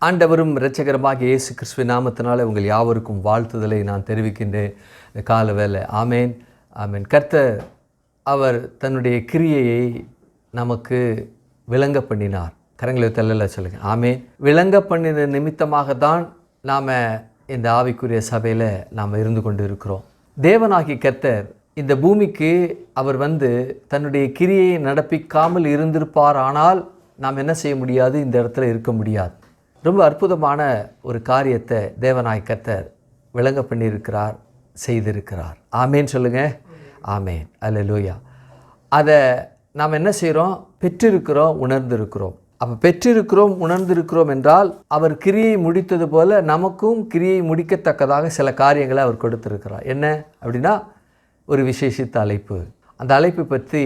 ஆண்டவரும் இரட்சகருமாகிய இயேசு கிறிஸ்துவின் நாமத்தினாலே உங்கள் யாவருக்கும் வாழ்த்துதலை நான் தெரிவிக்கின்றேன். இந்த கால வேளை ஆமேன் ஆமேன். கர்த்தர் அவர் தன்னுடைய கிரியையை நமக்கு விளங்க பண்ணினார். கரங்களை தள்ளல சொல்லுங்கள் ஆமேன். விளங்க பண்ணின நிமித்தமாக தான் நாம் இந்த ஆவிக்குரிய சபையில் நாம் இருந்து கொண்டு இருக்கிறோம். தேவனாகி கர்த்தர் இந்த பூமிக்கு அவர் தன்னுடைய கிரியையை நடப்பிக்காமல் இருந்திருப்பார். ஆனால் நாம் என்ன செய்ய முடியாது, இந்த இடத்துல இருக்க முடியாது. ரொம்ப அற்புதமான ஒரு காரியத்தை தேவனாய் கர்த்தர் விளங்க பண்ணியிருக்கிறார், செய்திருக்கிறார். ஆமேன் சொல்லுங்கள் ஆமேன். அல்லேலூயா. அதை நாம் என்ன செய்கிறோம், பெற்றிருக்கிறோம், உணர்ந்திருக்கிறோம். அப்போ பெற்றிருக்கிறோம், உணர்ந்திருக்கிறோம் என்றால் அவர் கிரியை முடித்தது போல் நமக்கும் கிரியை முடிக்கத்தக்கதாக சில காரியங்களை அவர் கொடுத்திருக்கிறார். என்ன அப்படின்னா, ஒரு விசேஷித்த அழைப்பு. அந்த அழைப்பு பற்றி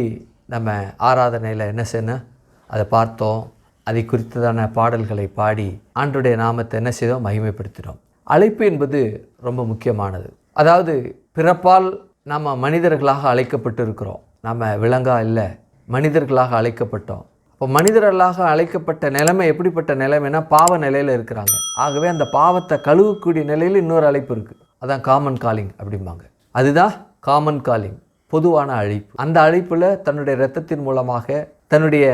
நம்ம ஆராதனையில் என்ன செய்யணும் அதை பார்த்தோம். அதை குறித்ததான பாடல்களை பாடி ஆண்டவருடைய நாமத்தை என்ன செய்தோம், மகிமைப்படுத்தினோம். அழைப்பு என்பது ரொம்ப முக்கியமானது. அதாவது பிறப்பால் நம்ம மனிதர்களாக அழைக்கப்பட்டிருக்கிறோம். நம்ம விலங்கா இல்லை, மனிதர்களாக அழைக்கப்பட்டோம். இப்போ மனிதர்களாக அழைக்கப்பட்ட நிலைமை எப்படிப்பட்ட நிலைமைனா, பாவ நிலையில் இருக்கிறாங்க. ஆகவே அந்த பாவத்தை கழுவக்கூடிய நிலையில் இன்னொரு அழைப்பு இருக்குது. அதான் காமன் காலிங் அப்படிம்பாங்க. அதுதான் காமன் காலிங், பொதுவான அழைப்பு. அந்த அழைப்பில் தன்னுடைய இரத்தத்தின் மூலமாக தன்னுடைய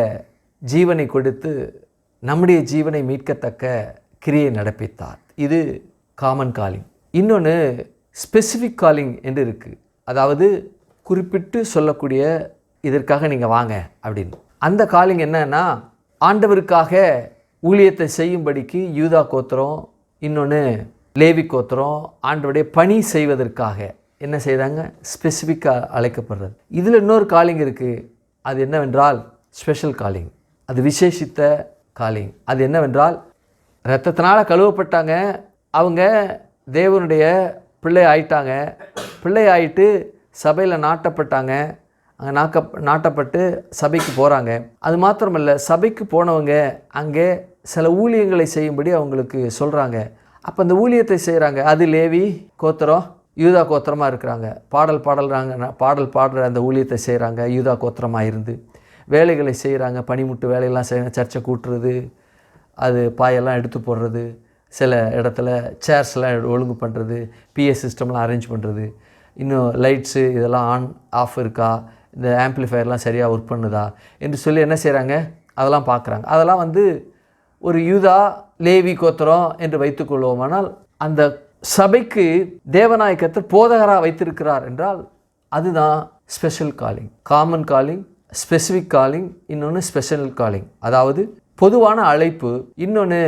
ஜீவனை கொடுத்து நம்முடைய ஜீவனை மீட்கத்தக்க கிரியை நடப்பித்தார். இது காமன் காலிங். இன்னொன்று ஸ்பெசிஃபிக் காலிங் என்று இருக்குது. அதாவது குறிப்பிட்டு சொல்லக்கூடிய, இதற்காக நீங்கள் வாங்க அப்படின்னு. அந்த காலிங் என்னன்னா, ஆண்டவருக்காக ஊழியத்தை செய்யும்படிக்கு யூதா கோத்திரம், இன்னொன்று லேவி கோத்திரம் ஆண்டவருடைய பணி செய்வதற்காக என்ன செய்தாங்க, ஸ்பெசிஃபிக்காக அழைக்கப்படுறது. இதில் இன்னொரு காலிங் இருக்குது. அது என்னவென்றால் ஸ்பெஷல் காலிங். அது விசேஷித்த காலிங். அது என்னவென்றால், இரத்தத்தினால் கழுவப்பட்டாங்க, அவங்க தேவனுடைய பிள்ளை ஆயிட்டாங்க. பிள்ளை ஆயிட்டு சபையில் நாட்டப்பட்டாங்க. அங்கே நாட்டப்பட்டு சபைக்கு போகிறாங்க. அது மாத்திரமல்ல, சபைக்கு போனவங்க அங்கே சில ஊழியங்களை செய்யும்படி அவங்களுக்கு சொல்கிறாங்க. அப்போ அந்த ஊழியத்தை செய்கிறாங்க. அது லேவி கோத்திரம், யூதா கோத்திரமாக இருக்கிறாங்க. பாடல் பாடுற அந்த ஊழியத்தை செய்கிறாங்க. யூதா கோத்திரமாக இருந்து வேலைகளை செய்கிறாங்க. பனிமுட்டு வேலையெல்லாம் செய்யணும். சர்ச்சை கூட்டுறது, அது பாயெல்லாம் எடுத்து போடுறது, சில இடத்துல சேர்ஸ்லாம் ஒழுங்கு பண்ணுறது, பிஎஸ் சிஸ்டம்லாம் அரேஞ்ச் பண்ணுறது, இன்னும் லைட்ஸு இதெல்லாம் ஆன் ஆஃப் இருக்கா, இந்த ஆம்ப்ளிஃபயர்லாம் சரியாக ஒர்க் பண்ணுதா என்று சொல்லி என்ன செய்கிறாங்க, அதெல்லாம் பார்க்குறாங்க. அதெல்லாம் ஒரு யூதா லேவி கோத்திரம் என்று வைத்துக்கொள்வோமானால், அந்த சபைக்கு தேவனாய் கர்த்தர் போதகராக வைத்திருக்கிறார் என்றால் அதுதான் special calling. Common calling, specific calling, இன்னொன்று ஸ்பெஷல் காலிங். அதாவது பொதுவான அழைப்பு, இன்னொன்று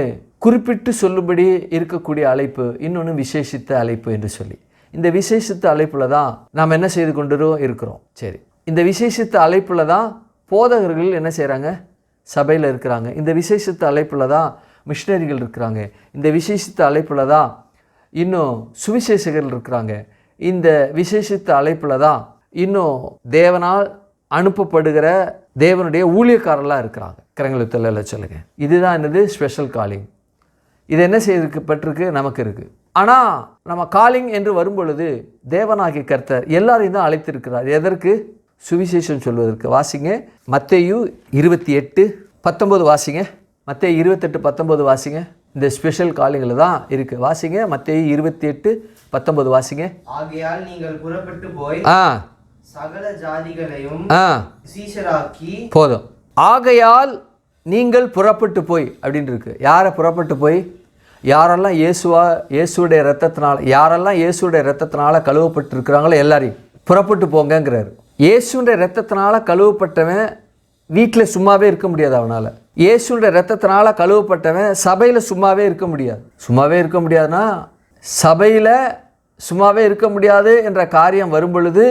குறிப்பிட்டு சொல்லும்படி இருக்கக்கூடிய அழைப்பு, இன்னொன்று விசேஷித்த அழைப்பு என்று சொல்லி. இந்த விசேஷித்த அழைப்பில் தான் நாம் என்ன செய்து கொண்டு இருக்கிறோம். சரி, இந்த விசேஷித்த அழைப்பில் தான் போதகர்கள் என்ன செய்கிறாங்க, சபையில் இருக்கிறாங்க. இந்த விசேஷித்த அழைப்பில் தான் மிஷினரிகள் இருக்கிறாங்க. இந்த விசேஷித்த அழைப்பில் தான் இன்னும் சுவிசேஷகர்கள் இருக்கிறாங்க. இந்த விசேஷித்த அழைப்பில் தான் இன்னும் தேவனால் அனுப்பப்படுகிற தேவனுடைய ஊழியக்காரர்களாக இருக்கிறாங்க. கரங்களை தள்ளல சொல்லுங்க. இதுதான் என்னது, ஸ்பெஷல் காலிங். இது என்ன செய்யப்பட்டிருக்கு, நமக்கு இருக்குது. ஆனால் நம்ம காலிங் என்று வரும்பொழுது தேவனாகிய கர்த்தர் எல்லாரையும் தான் அழைத்திருக்கிறார். எதற்கு? சுவிசேஷம் சொல்வதற்கு. வாசிங்க மத்தேயு 28:19 வாசிங்க. மத்தேயு 28:19 வாசிங்க. இந்த ஸ்பெஷல் காலிங்கில் தான் இருக்குது. வாசிங்க மத்தேயு 28:19 வாசிங்க. ஆகையால் நீங்கள் புறப்பட்டு போய் சகல ஜாதிகளையும் சீஷராக்கி. போதும். ஆகையால் நீங்கள் புறப்பட்டு போய் அப்படின்னு இருக்கு. யாரை புறப்பட்டு போய்? யாரெல்லாம் இயேசுடைய இரத்தத்தினால, யாரெல்லாம் இயேசுடைய இரத்தத்தினால கழுவப்பட்டு இருக்கிறாங்களோ எல்லாரையும் புறப்பட்டு போங்கங்கிறாரு. இயேசுடைய இரத்தத்தினால கழுவப்பட்டவன் வீட்டில் சும்மாவே இருக்க முடியாது. அவனால் இயேசுடைய இரத்தத்தினால கழுவப்பட்டவன் சபையில் சும்மாவே இருக்க முடியாது. சும்மாவே இருக்க முடியாதுன்னா, சபையில் சும்மாவே இருக்க முடியாது என்ற காரியம் வரும் பொழுது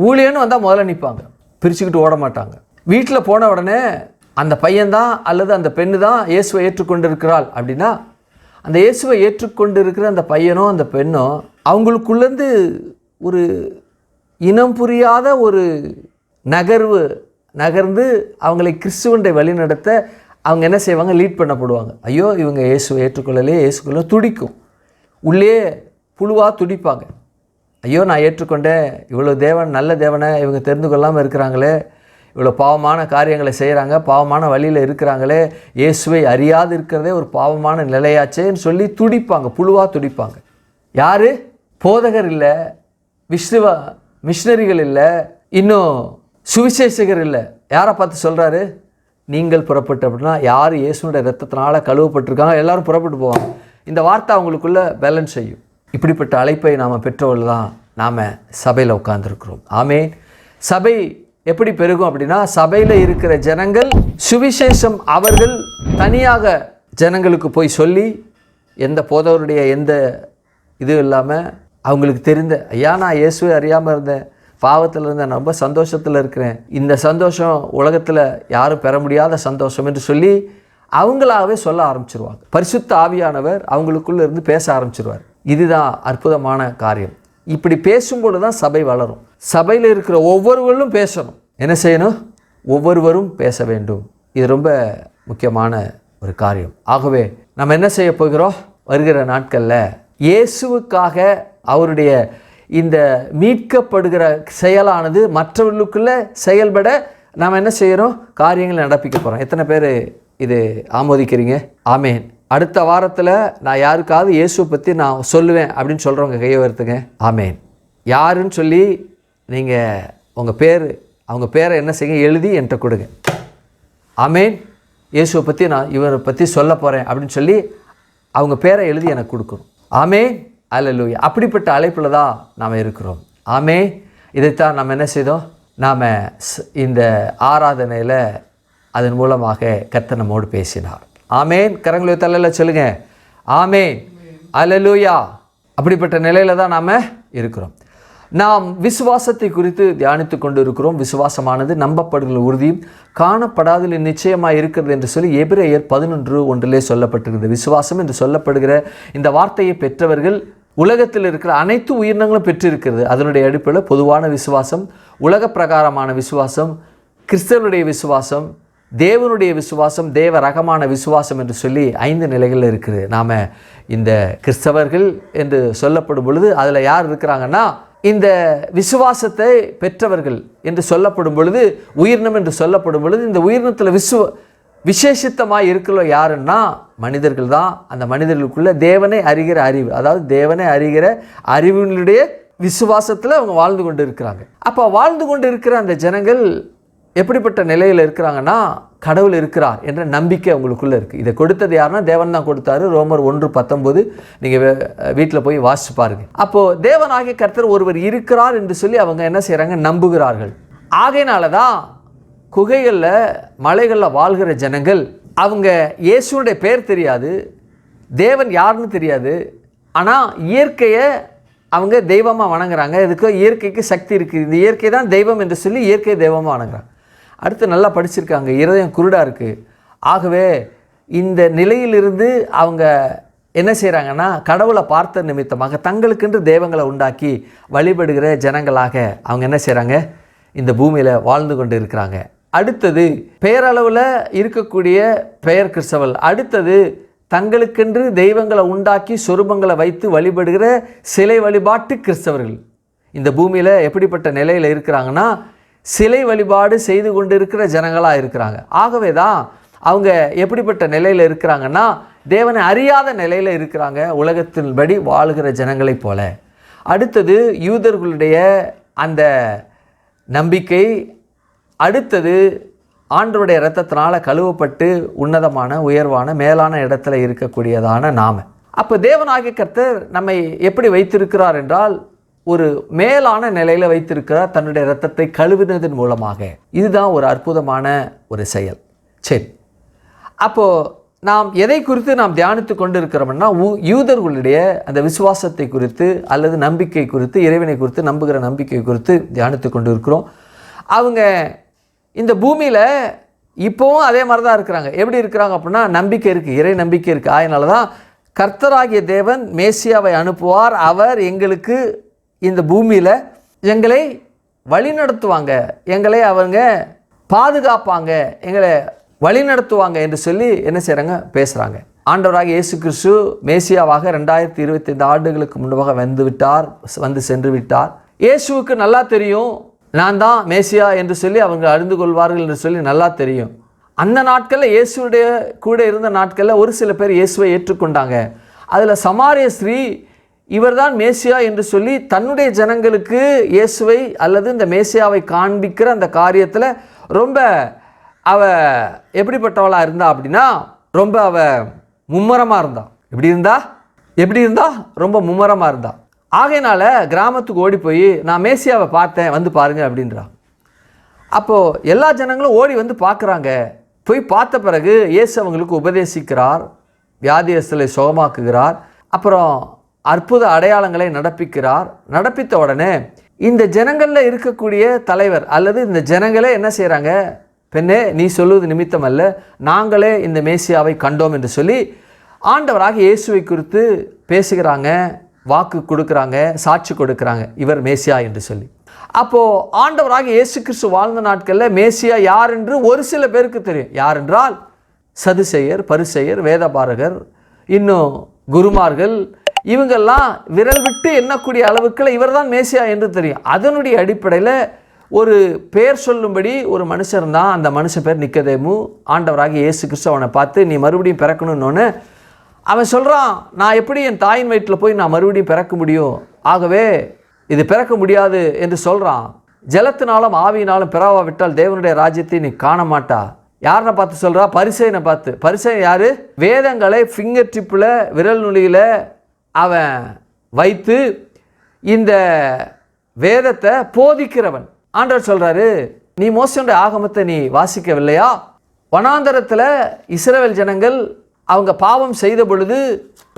ஊழியன்னு வந்தால் முதல்ல நிற்பாங்க, பிரிச்சுக்கிட்டு ஓட மாட்டாங்க. வீட்டில் போன உடனே அந்த பையன்தான் அல்லது அந்த பெண்ணு தான் இயேசுவை ஏற்றுக்கொண்டு இருக்கிறாள் அப்படின்னா, அந்த இயேசுவை ஏற்றுக்கொண்டு இருக்கிற அந்த பையனோ அந்த பெண்ணோ அவங்களுக்குள்ளேருந்து ஒரு இனம் புரியாத ஒரு நகர்ந்து அவங்களை கிறிஸ்துவனுடைய வழி நடத்த அவங்க என்ன செய்வாங்க, லீட் பண்ணப்படுவாங்க. ஐயோ இவங்க இயேசுவை ஏற்றுக்கொள்ளலே, இயேசுக்குள்ள துடிக்கும், உள்ளே புழுவாக துடிப்பாங்க. ஐயோ நான் ஏற்றுக்கொண்டேன், இவ்வளோ தேவன் நல்ல தேவனை இவங்க தெரிந்து கொள்ளாமல் இருக்கிறாங்களே, இவ்வளோ பாவமான காரியங்களை செய்கிறாங்க, பாவமான வழியில் இருக்கிறாங்களே, இயேசுவை அறியாது இருக்கிறதே ஒரு பாவமான நிலையாச்சேன்னு சொல்லி துடிப்பாங்க, புழுவாக துடிப்பாங்க. யார்? போதகர் இல்லை, மிஷினரிகள் இல்லை, இன்னும் சுவிசேஷகர் இல்லை. யாரை பார்த்து சொல்கிறாரு? நீங்கள் புறப்பட்டு அப்படின்னா யார் இயேசுனுடைய இரத்தத்தினால கழுவப்பட்டிருக்காங்க எல்லாரும் புறப்பட்டு போவாங்க. இந்த வார்த்தை அவங்களுக்குள்ள பேலன்ஸ் செய்யும். இப்படிப்பட்ட அழைப்பை நாம் பெற்றவர்கள் தான் நாம் சபையில் உட்கார்ந்துருக்கிறோம். ஆமென். சபை எப்படி பெருகும் அப்படின்னா, சபையில் இருக்கிற ஜனங்கள் சுவிசேஷம் அவர்கள் தனியாக ஜனங்களுக்கு போய் சொல்லி, எந்த போதவருடைய எந்த இது இல்லாமல் அவங்களுக்கு தெரிந்த, ஐயா நான் இயேசுவை அறியாமல் இருந்தேன், பாவத்தில் இருந்தேன், நான் ரொம்ப சந்தோஷத்தில் இருக்கிறேன், இந்த சந்தோஷம் உலகத்தில் யாரும் பெற முடியாத சந்தோஷம் என்று சொல்லி அவங்களாகவே சொல்ல ஆரம்பிச்சிருவாங்க. பரிசுத்த ஆவியானவர் அவங்களுக்குள்ளே இருந்து பேச ஆரம்பிச்சிருவார். இதுதான் அற்புதமான காரியம். இப்படி பேசும்போது தான் சபை வளரும். சபையில் இருக்கிற ஒவ்வொருவரும் பேசணும். என்ன செய்யணும்? ஒவ்வொருவரும் பேச வேண்டும். இது ரொம்ப முக்கியமான ஒரு காரியம். ஆகவே நம்ம என்ன செய்ய போகிறோம்? வருகிற நாட்களில் இயேசுவுக்காக அவருடைய இந்த மீட்கப்படுகிற செயலானது மற்றவர்களுக்குள்ளே செயல்பட நாம் என்ன செய்கிறோம்? காரியங்கள் நடப்பிக்க போகிறோம். எத்தனை பேர் இது ஆமோதிக்கிறீங்க? ஆமேன். அடுத்த வாரத்தில் நான் யாருக்காவது இயேசுவை பற்றி நான் சொல்லுவேன் அப்படின்னு சொல்கிறவங்க கையை வருத்துங்க. ஆமேன். யாருன்னு சொல்லி நீங்கள் அவங்க பேரை என்ன செய்யுங்க? எழுதி என்கிட்ட கொடுங்க. ஆமேன். இயேசுவை பற்றி நான் இவரை பற்றி சொல்ல போகிறேன் அப்படின்னு சொல்லி அவங்க பேரை எழுதி எனக்கு கொடுக்கணும். ஆமேன். அல்லேலூயா. அப்படிப்பட்ட அழைப்பில் தான் நாம் இருக்கிறோம். ஆமேன். இதைத்தான் நாம் என்ன செய்தோம்? நாம் இந்த ஆராதனையில் அதன் மூலமாக கர்த்தர் நம்மோடு பேசினார். ஆமேன். கரங்களை தலையில் சொல்லுங்க. ஆமேன். அல்லேலூயா. அப்படிப்பட்ட நிலையில் தான் நாம் இருக்கிறோம். நாம் விசுவாசத்தை குறித்து தியானித்து கொண்டு இருக்கிறோம். விசுவாசமானது நம்பப்படுகிற உறுதியும் காணப்படாததில் நிச்சயமாக இருக்கிறது என்று சொல்லி எபிரேயர் 11:1 சொல்லப்பட்டிருக்கிறது. விசுவாசம் என்று சொல்லப்படுகிற இந்த வார்த்தையை பெற்றவர்கள் உலகத்தில் இருக்கிற அனைத்து உயிரினங்களும் பெற்றிருக்கிறது. அதனுடைய அடிப்படையில் பொதுவான விசுவாசம், உலக பிரகாரமான விசுவாசம், கிறிஸ்தவனுடைய விசுவாசம், தேவனுடைய விசுவாசம், தேவ ரகமான விசுவாசம் என்று சொல்லி 5 நிலைகளில் இருக்குது. நாம் இந்த கிறிஸ்தவர்கள் என்று சொல்லப்படும் பொழுது அதில் யார் இருக்கிறாங்கன்னா, இந்த விசுவாசத்தை பெற்றவர்கள் என்று சொல்லப்படும் பொழுது, உயிரினம் என்று சொல்லப்படும் பொழுது, இந்த உயிரினத்தில் விசேஷித்தமாக இருக்கிற யாருன்னா மனிதர்கள் தான். அந்த மனிதர்களுக்குள்ள தேவனை அறிகிற அறிவு, அதாவது தேவனை அறிகிற அறிவினுடைய விசுவாசத்தில் அவங்க வாழ்ந்து கொண்டு இருக்கிறாங்க. அப்போ வாழ்ந்து கொண்டு இருக்கிற அந்த ஜனங்கள் எப்படிப்பட்ட நிலையில் இருக்கிறாங்கன்னா, கடவுள் இருக்கிறார் என்ற நம்பிக்கை அவங்களுக்குள்ளே இருக்குது. இதை கொடுத்தது யாருன்னா தேவன் தான் கொடுத்தாரு. ரோமர் 1:19 நீங்கள் வீட்டில் போய் வாசிச்சு பாருங்கள். அப்போது தேவனாகிய கர்த்தர் ஒருவர் இருக்கிறார் என்று சொல்லி அவங்க என்ன செய்கிறாங்க? நம்புகிறார்கள். ஆகையினால தான் குகைகளில் மலைகளில் வாழ்கிற ஜனங்கள், அவங்க இயேசுடைய பேர் தெரியாது, தேவன் யாருன்னு தெரியாது, ஆனால் இயற்கையை அவங்க தெய்வமாக வணங்குறாங்க. இதுக்கு இயற்கைக்கு சக்தி இருக்குது, இந்த இயற்கை தான் தெய்வம் என்று சொல்லி இயற்கை தெய்வமாக வணங்குறாங்க. அடுத்து நல்லா படிச்சிருக்காங்க, இருதயம் குருடாக இருக்குது. ஆகவே இந்த நிலையிலிருந்து அவங்க என்ன செய்கிறாங்கன்னா, கடவுளை பார்த்த நிமித்தமாக தங்களுக்கென்று தெய்வங்களை உண்டாக்கி வழிபடுகிற ஜனங்களாக அவங்க என்ன செய்கிறாங்க? இந்த பூமியில் வாழ்ந்து கொண்டு இருக்கிறாங்க. அடுத்தது பெயரளவில் இருக்கக்கூடிய பெயர் கிறிஸ்தவர்கள். அடுத்தது தங்களுக்கென்று தெய்வங்களை உண்டாக்கி சொரூபங்களை வைத்து வழிபடுகிற சிலை வழிபாட்டு கிறிஸ்தவர்கள் இந்த பூமியில் எப்படிப்பட்ட நிலையில் இருக்கிறாங்கன்னா, சிலை வழிபாடு செய்து கொண்டு இருக்கிற ஜனங்களாக இருக்கிறாங்க. ஆகவே தான் அவங்க எப்படிப்பட்ட நிலையில் இருக்கிறாங்கன்னா, தேவனை அறியாத நிலையில் இருக்கிறாங்க, உலகத்தின்படி வாழுகிற ஜனங்களைப் போல. அடுத்தது யூதர்களுடைய அந்த நம்பிக்கை. அடுத்தது ஆண்டவருடைய இரத்தத்தினால கழுவப்பட்டு உன்னதமான உயர்வான மேலான இடத்துல இருக்கக்கூடியதான நாம. அப்போ தேவனாகிய கர்த்தர் நம்மை எப்படி வைத்திருக்கிறார் என்றால், ஒரு மேலான நிலையில் வைத்திருக்கிறார், தன்னுடைய இரத்தத்தை கழுவினதன் மூலமாக. இதுதான் ஒரு அற்புதமான ஒரு செயல். சரி, அப்போது நாம் எதை குறித்து நாம் தியானித்து கொண்டு இருக்கிறோம்னா, யூதர்களுடைய அந்த விசுவாசத்தை குறித்து அல்லது நம்பிக்கை குறித்து, இறைவனை குறித்து நம்புகிற நம்பிக்கை குறித்து தியானித்து கொண்டு இருக்கிறோம். அவங்க இந்த பூமியில் இப்போவும் அதே மாதிரி தான் இருக்கிறாங்க. எப்படி இருக்கிறாங்க அப்படின்னா, நம்பிக்கை இருக்குது, இறை நம்பிக்கை இருக்குது. அதனால தான் கர்த்தராகிய தேவன் மேசியாவை அனுப்புவார், அவர் எங்களுக்கு இந்த பூமியில் எங்களை வழிநடத்துவாங்க, எங்களை அவங்க பாதுகாப்பாங்க, எங்களை வழிநடத்துவாங்க என்று சொல்லி என்ன செய்கிறாங்க? பேசுகிறாங்க. ஆண்டவராக இயேசு கிறிஸ்து மேசியாவாக 2025 ஆண்டுகளுக்கு முன்பாக வந்து சென்று விட்டார். இயேசுவுக்கு நல்லா தெரியும் நான் தான் மேசியா என்று சொல்லி அவங்க அறிந்து கொள்வார்கள் என்று சொல்லி நல்லா தெரியும். அந்த நாட்களில் இயேசுடைய கூட இருந்த நாட்களில் ஒரு சில பேர் இயேசுவை ஏற்றுக்கொண்டாங்க. அதில் சமாரிய ஸ்திரீ இவர்தான் மேசியா என்று சொல்லி தன்னுடைய ஜனங்களுக்கு இயேசுவை அல்லது இந்த மேசியாவை காண்பிக்கிற அந்த காரியத்தில் ரொம்ப அவ எப்படிப்பட்டவளாக இருந்தா அப்படின்னா, ரொம்ப அவ மும்முரமாக இருந்தா. எப்படி இருந்தா ரொம்ப மும்முரமாக இருந்தா. ஆகையினால கிராமத்துக்கு ஓடி போய் நான் மேசியாவை பார்த்தேன், வந்து பாருங்க அப்படின்றா. அப்போது எல்லா ஜனங்களும் ஓடி வந்து பார்க்குறாங்க. போய் பார்த்த பிறகு இயேசு அவங்களுக்கு உபதேசிக்கிறார், வியாதியஸ்தலை சுகமாக்குகிறார், அப்புறம் அற்புத அடையாளங்களை நடப்பிக்கிறார். நடப்பித்த உடனே இந்த ஜனங்களில் இருக்கக்கூடிய தலைவர் அல்லது இந்த ஜனங்களே என்ன செய்கிறாங்க, பெண்ணே நீ சொல்லுவது நிமித்தம் அல்ல, நாங்களே இந்த மேசியாவை கண்டோம் என்று சொல்லி ஆண்டவராக இயேசுவை குறித்து பேசுகிறாங்க, வாக்கு கொடுக்குறாங்க, சாட்சி கொடுக்குறாங்க, இவர் மேசியா என்று சொல்லி. அப்போது ஆண்டவராக இயேசு கிறிஸ்து வாழ்ந்த நாட்களில் மேசியா யார் என்று ஒரு சில பேருக்கு தெரியும். யார் என்றால் சதுசேயர், பரிசேயர், வேதபாரகர், இன்னும் குருமார்கள், இவங்கெல்லாம் விரல் விட்டு எண்ணக்கூடிய அளவுக்கு இவர் தான் மேசியா என்று தெரியும். அதனுடைய அடிப்படையில் ஒரு பேர் சொல்லும்படி ஒரு மனுஷன் தான். அந்த மனுஷன் பேர் நிக்கதேமு. ஆண்டவராக இயேசு கிறிஸ்து அவனை பார்த்து நீ மறுபடியும் பிறக்கணும்னு அவன் சொல்கிறான், நான் எப்படி என் தாயின் வயிற்றில் போய் நான் மறுபடியும் பிறக்க முடியும், ஆகவே இது பிறக்க முடியாது என்று சொல்கிறான். ஜலத்தினாலும் ஆவியினாலும் பிறவாவிட்டால் தேவனுடைய ராஜ்யத்தை நீ காண மாட்டா. யாரை பார்த்து சொல்கிறா? பரிசேயனை பார்த்து. பரிசேயன் யார்? வேதங்களை ஃபிங்கர் டிப்பில் விரல் நுனியில் அவன் வைத்து இந்த வேதத்தை போதிக்கிறவன். ஆண்டவர் சொல்கிறாரு, நீ மோசேயுடைய ஆகமத்தை நீ வாசிக்கவில்லையா? வனாந்தரத்தில் இஸ்ரவேல் ஜனங்கள் அவங்க பாவம் செய்த பொழுது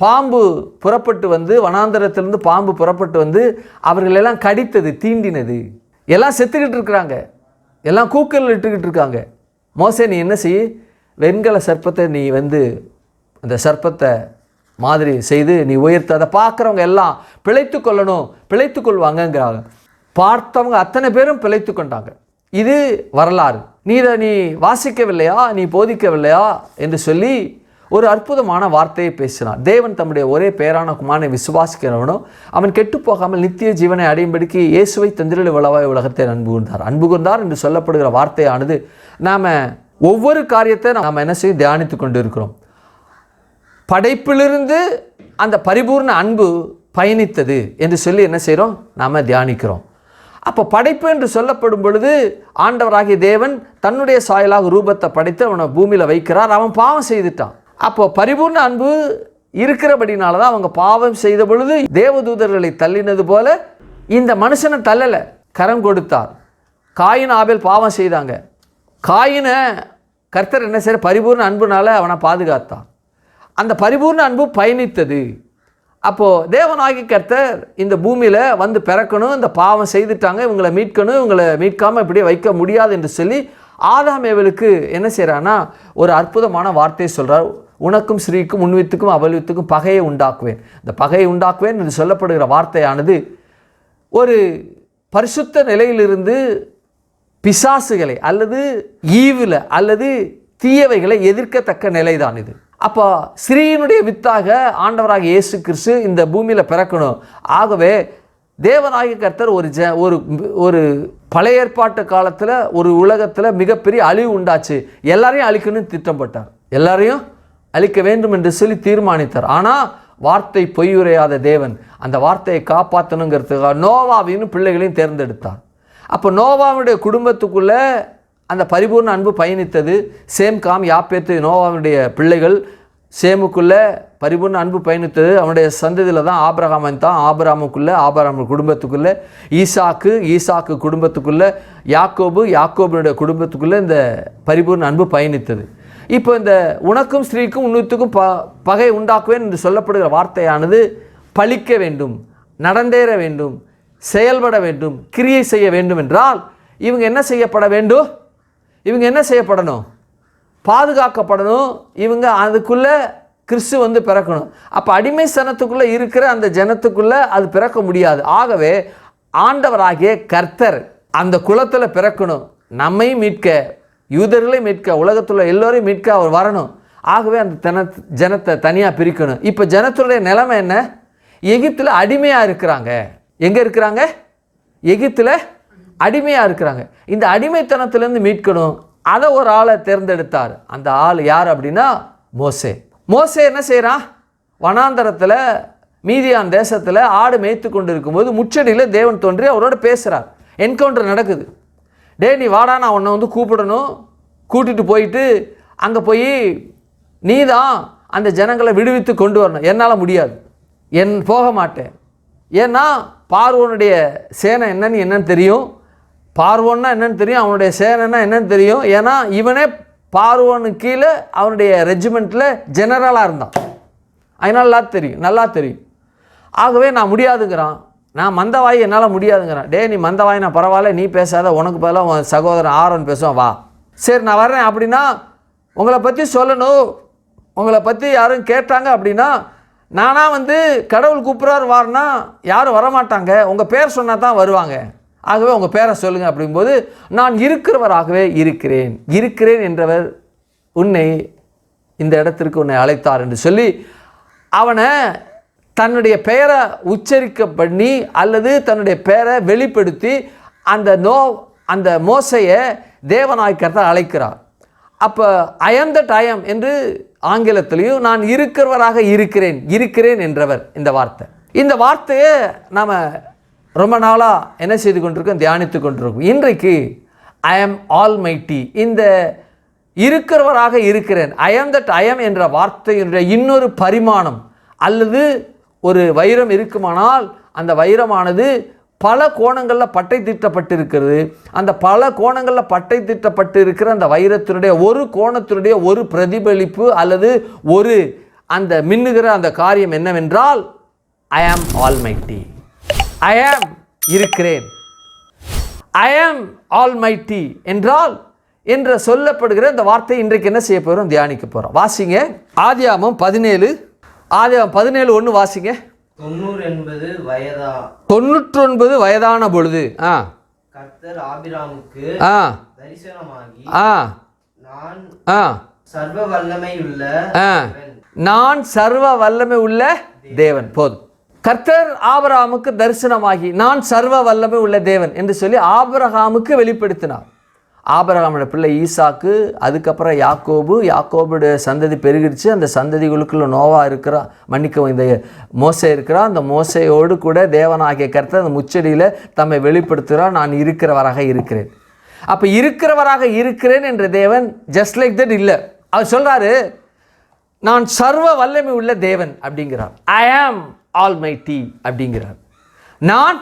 பாம்பு புறப்பட்டு வந்து, வனாந்தரத்திலிருந்து பாம்பு புறப்பட்டு வந்து அவர்களெல்லாம் கடித்தது, தீண்டினது, எல்லாம் செத்துக்கிட்டு இருக்கிறாங்க, எல்லாம் கூக்கல் இட்டுக்கிட்டு இருக்காங்க. மோசே நீ என்ன செய், வெண்கல சர்ப்பத்தை நீ வந்து அந்த சர்ப்பத்தை மாதிரி செய்து நீ உயர்த்து, அதை பார்க்குறவங்க எல்லாம் பிழைத்து கொள்ளணும், பிழைத்து கொள்வாங்கங்கிறாங்க. பார்த்தவங்க அத்தனை பேரும் பிழைத்து கொண்டாங்க. இது வரலாறு. நீ வாசிக்கவில்லையா, நீ போதிக்கவில்லையா என்று சொல்லி ஒரு அற்புதமான வார்த்தையை பேசினார். தேவன் தம்முடைய ஒரே பேரான குமாரனை விசுவாசிக்கிறவனோ அவன் கெட்டு போகாமல் நித்திய ஜீவனை அடையும்படிக்கு இயேசுவை தந்திரளி வளவாய் உலகத்தை அன்பு கூர்ந்தார் என்று சொல்லப்படுகிற வார்த்தையானது நாம் ஒவ்வொரு காரியத்தை நாம் என்ன செய்ய தியானித்து கொண்டு இருக்கிறோம். படைப்பிலிருந்து அந்த பரிபூர்ண அன்பு பயணித்தது என்று சொல்லி என்ன செய்கிறோம், நாம் தியானிக்கிறோம். அப்போ படைப்பு என்று சொல்லப்படும் பொழுது ஆண்டவராகிய தேவன் தன்னுடைய சாயலாக ரூபத்தை படைத்து அவனை பூமியில் வைக்கிறார். அவன் பாவம் செய்துட்டான். அப்போ பரிபூர்ண அன்பு இருக்கிறபடினால தான் அவங்க பாவம் செய்த பொழுது தேவதூதர்களை தள்ளினது போல இந்த மனுஷனை தள்ளலை, கரம் கொடுத்தார். காயின் ஆபேல் பாவம் செய்தாங்க. காயினை கர்த்தர் என்ன செய்ய, பரிபூர்ண அன்புனால அவனை பாதுகாத்தான். அந்த பரிபூர்ண அன்பு பயணித்தது. அப்போது தேவனாகி கர்த்தர் இந்த பூமியில் வந்து பிறக்கணும், இந்த பாவம் செய்துட்டாங்க, இவங்களை மீட்கணும், இவங்களை மீட்காமல் இப்படியே வைக்க முடியாது என்று சொல்லி ஆதாம் ஏவலுக்கு என்ன செய்கிறான்னா ஒரு அற்புதமான வார்த்தையை சொல்கிறார். உனக்கும் ஸ்ரீக்கும் உன்வித்துக்கும் அவல்வித்துக்கும் பகையை உண்டாக்குவேன். இந்த பகையை உண்டாக்குவேன் என்று சொல்லப்படுகிற வார்த்தையானது ஒரு பரிசுத்த நிலையிலிருந்து பிசாசுகளை அல்லது ஈவில் அல்லது தீயவைகளை எதிர்க்கத்தக்க நிலைதான் இது. அப்போ ஸ்ரீயினுடைய வித்தாக ஆண்டவராக இயேசு கிறிஸ்து இந்த பூமியில் பிறக்கணும். ஆகவே தேவனாகிய கர்த்தர் ஒரு பழைய ஏற்பாட்டு காலத்தில் ஒரு உலகத்தில் மிகப்பெரிய அழிவு உண்டாச்சு, எல்லாரையும் அழிக்கணும்னு திட்டம் போட்டார், எல்லாரையும் அழிக்க வேண்டும் என்று சொல்லி தீர்மானித்தார். ஆனால் வார்த்தை பொய்யுரையாத தேவன் அந்த வார்த்தையை காப்பாற்றணுங்கிறதுக்காக நோவாவின் பிள்ளைகளையும் தேர்ந்தெடுத்தார். அப்போ நோவாவுடைய குடும்பத்துக்குள்ளே அந்த பரிபூர்ண அன்பு பயணித்தது. சேம், காம், யாப்பேத்து நோவாவுடைய பிள்ளைகள். சேமுக்குள்ளே பரிபூர்ண அன்பு பயணித்தது. அவனுடைய சந்ததியில் தான் ஆபிரகாமன் தான். ஆபிரகாமுக்குள்ளே, ஆபிரகாம் குடும்பத்துக்குள்ளே ஈசாக்கு குடும்பத்துக்குள்ளே, யாக்கோபுடைய குடும்பத்துக்குள்ளே இந்த பரிபூர்ண அன்பு பயணித்தது. இப்போ இந்த உனக்கும் ஸ்ரீக்கும் உன்னுத்துக்கும் பகை உண்டாக்குவேன் என்று சொல்லப்படுகிற வார்த்தையானது பலிக்க வேண்டும், நடந்தேற வேண்டும், செயல்பட வேண்டும், கிரியை செய்ய வேண்டும் என்றால் இவங்க என்ன செய்யப்பட வேண்டும்? இவங்க என்ன செய்யப்படணும்? பாதுகாக்கப்படணும். இவங்க அதுக்குள்ளே கிறிஸ்து வந்து பிறக்கணும். அப்போ அடிமை சனத்துக்குள்ளே இருக்கிற அந்த ஜனத்துக்குள்ளே அது பிறக்க முடியாது. ஆகவே ஆண்டவராகிய கர்த்தர் அந்த குலத்தில் பிறக்கணும், நம்மை மீட்க, யூதர்களை மீட்க, உலகத்தில் எல்லோரையும் மீட்க அவர் வரணும். ஆகவே அந்த ஜனத்தை தனியாக பிரிக்கணும். இப்போ ஜனத்துடைய நிலைமை என்ன? எகிப்தில் அடிமையாக இருக்கிறாங்க. எங்கே இருக்கிறாங்க? எகிப்தில் அடிமையாக இருக்கிறாங்க. இந்த அடிமைத்தனத்திலேருந்து மீட்கணும். அதை ஒரு ஆளை தேர்ந்தெடுத்தார். அந்த ஆள் யார் அப்படின்னா மோசே. மோசே என்ன செய்கிறான்? வனாந்தரத்தில் மீதியான் தேசத்தில் ஆடு மேய்த்து கொண்டு இருக்கும்போது முச்சடியில் தேவன் தோன்றி அவரோட பேசுகிறார். என்கவுண்டர் நடக்குது. நீ வாடா, நான் உன்னை வந்து கூப்பிடணும், கூட்டிகிட்டு போயிட்டு அங்கே போய் நீ தான் அந்த ஜனங்களை விடுவித்து கொண்டு வரணும். என்னால் முடியாது, போக மாட்டேன். ஏன்னா பார்வோனுடைய சேனை என்னன்னு தெரியும், பார்வோன்னா என்னன்னு தெரியும், அவனுடைய சேனைன்னா என்னன்னு தெரியும். ஏன்னா இவனே பார்வோனுக்கு கீழே அவனுடைய ரெஜிமெண்ட்டில் ஜெனரலாக இருந்தான். அதனால நல்லா தெரியும். ஆகவே நான் முடியாதுங்கிறான். நான் மந்தவாயி, என்னால் முடியாதுங்கிறான். நீ மந்தவாயி, நான் பரவாயில்ல, நீ பேசாத, உனக்கு பதிலாக உன் சகோதரன் ஆரோன் பேசுவான், வா. சரி, நான் வர்றேன். அப்படின்னா உங்களை பற்றி சொல்லணும், உங்களை பற்றி யாரும் கேட்டாங்க அப்படின்னா நானாக வந்து கடவுள் கூப்பிட்றாரு வாருன்னா யாரும் வரமாட்டாங்க, உங்கள் பேர் சொன்னால் தான் வருவாங்க. ஆகவே உங்கள் பேரை சொல்லுங்கள். அப்படிங்கும்போது நான் இருக்கிறவராகவே இருக்கிறேன் என்றவர் உன்னை இந்த இடத்திற்கு உன்னை அழைத்தார் என்று சொல்லி அவனை தன்னுடைய பெயரை உச்சரிக்க பண்ணி அல்லது தன்னுடைய பெயரை வெளிப்படுத்தி அந்த மோசையை தேவனாய்க்கர்த்தர் அழைக்கிறார். அப்போ ஐ ஆம் தட் ஐ ஆம் என்று ஆங்கிலத்திலையும் நான் இருக்கிறவராக இருக்கிறேன் என்றவர். இந்த வார்த்தையை நாம் ரொம்ப நாளாக என்ன செய்து கொண்டிருக்கோம்? தியானித்து கொண்டிருக்கோம். இன்றைக்கு ஐ ஆம் ஆல்மைட்டி, இந்த இருக்கிறவராக இருக்கிறேன், ஐ ஆம் தட் ஐ ஆம் என்ற வார்த்தையினுடைய இன்னொரு பரிமாணம் அல்லது ஒரு வைரம் இருக்குமானால் அந்த வைரமானது பல கோணங்களில் பட்டை தீட்டப்பட்டிருக்கிறது. அந்த பல கோணங்களில் பட்டை தீட்டப்பட்டு இருக்கிற அந்த வைரத்தினுடைய ஒரு கோணத்தினுடைய ஒரு பிரதிபலிப்பு அல்லது ஒரு அந்த மின்னுகிற அந்த காரியம் என்னவென்றால் ஐ ஆம் ஆல்மைட்டி, ஐ ஆம் இருக்கிறேன், ஐ ஆம் ஆல்மைட்டி என்றால் என்று சொல்லப்படுகிற இந்த வார்த்தை இன்றைக்கு என்ன செய்ய போகிறோம்? தியானிக்க போகிறோம். வாசிங்க ஆதியாகமம் 17:1 வாசிங்க. 99 வயதான பொழுது கர்த்தர் ஆபிராமுக்கு தரிசனமாகி நான் சர்வ வல்லமை உள்ள தேவன். போதும். கர்த்தர் ஆபிரகாமுக்கு தரிசனமாகி நான் சர்வ வல்லமை உள்ள தேவன் என்று சொல்லி ஆபிரகாமுக்கு வெளிப்படுத்தினார். ஆபிரகாமோட பிள்ளை ஈசாக்கு, அதுக்கப்புறம் யாக்கோபுடைய சந்ததி பெருகிடுச்சு. அந்த சந்ததிகளுக்குள்ள நோவா இருக்கிறான், மன்னிக்கவும் இந்த மோசே இருக்கிறான். அந்த மோசையோடு கூட தேவனாகிய கர்த்தர் அந்த முச்சடியில் தம்மை வெளிப்படுத்துகிறார். நான் இருக்கிறவராக இருக்கிறேன். அப்போ இருக்கிறவராக இருக்கிறேன் என்ற தேவன் ஜஸ்ட் லைக் தட் இல்லை. அவர் சொல்கிறாரு நான் சர்வ வல்லமை உள்ள தேவன் அப்படிங்கிறார். ஐ ஆம் ஆல்மைட்டி அப்படிங்கிறார். நான்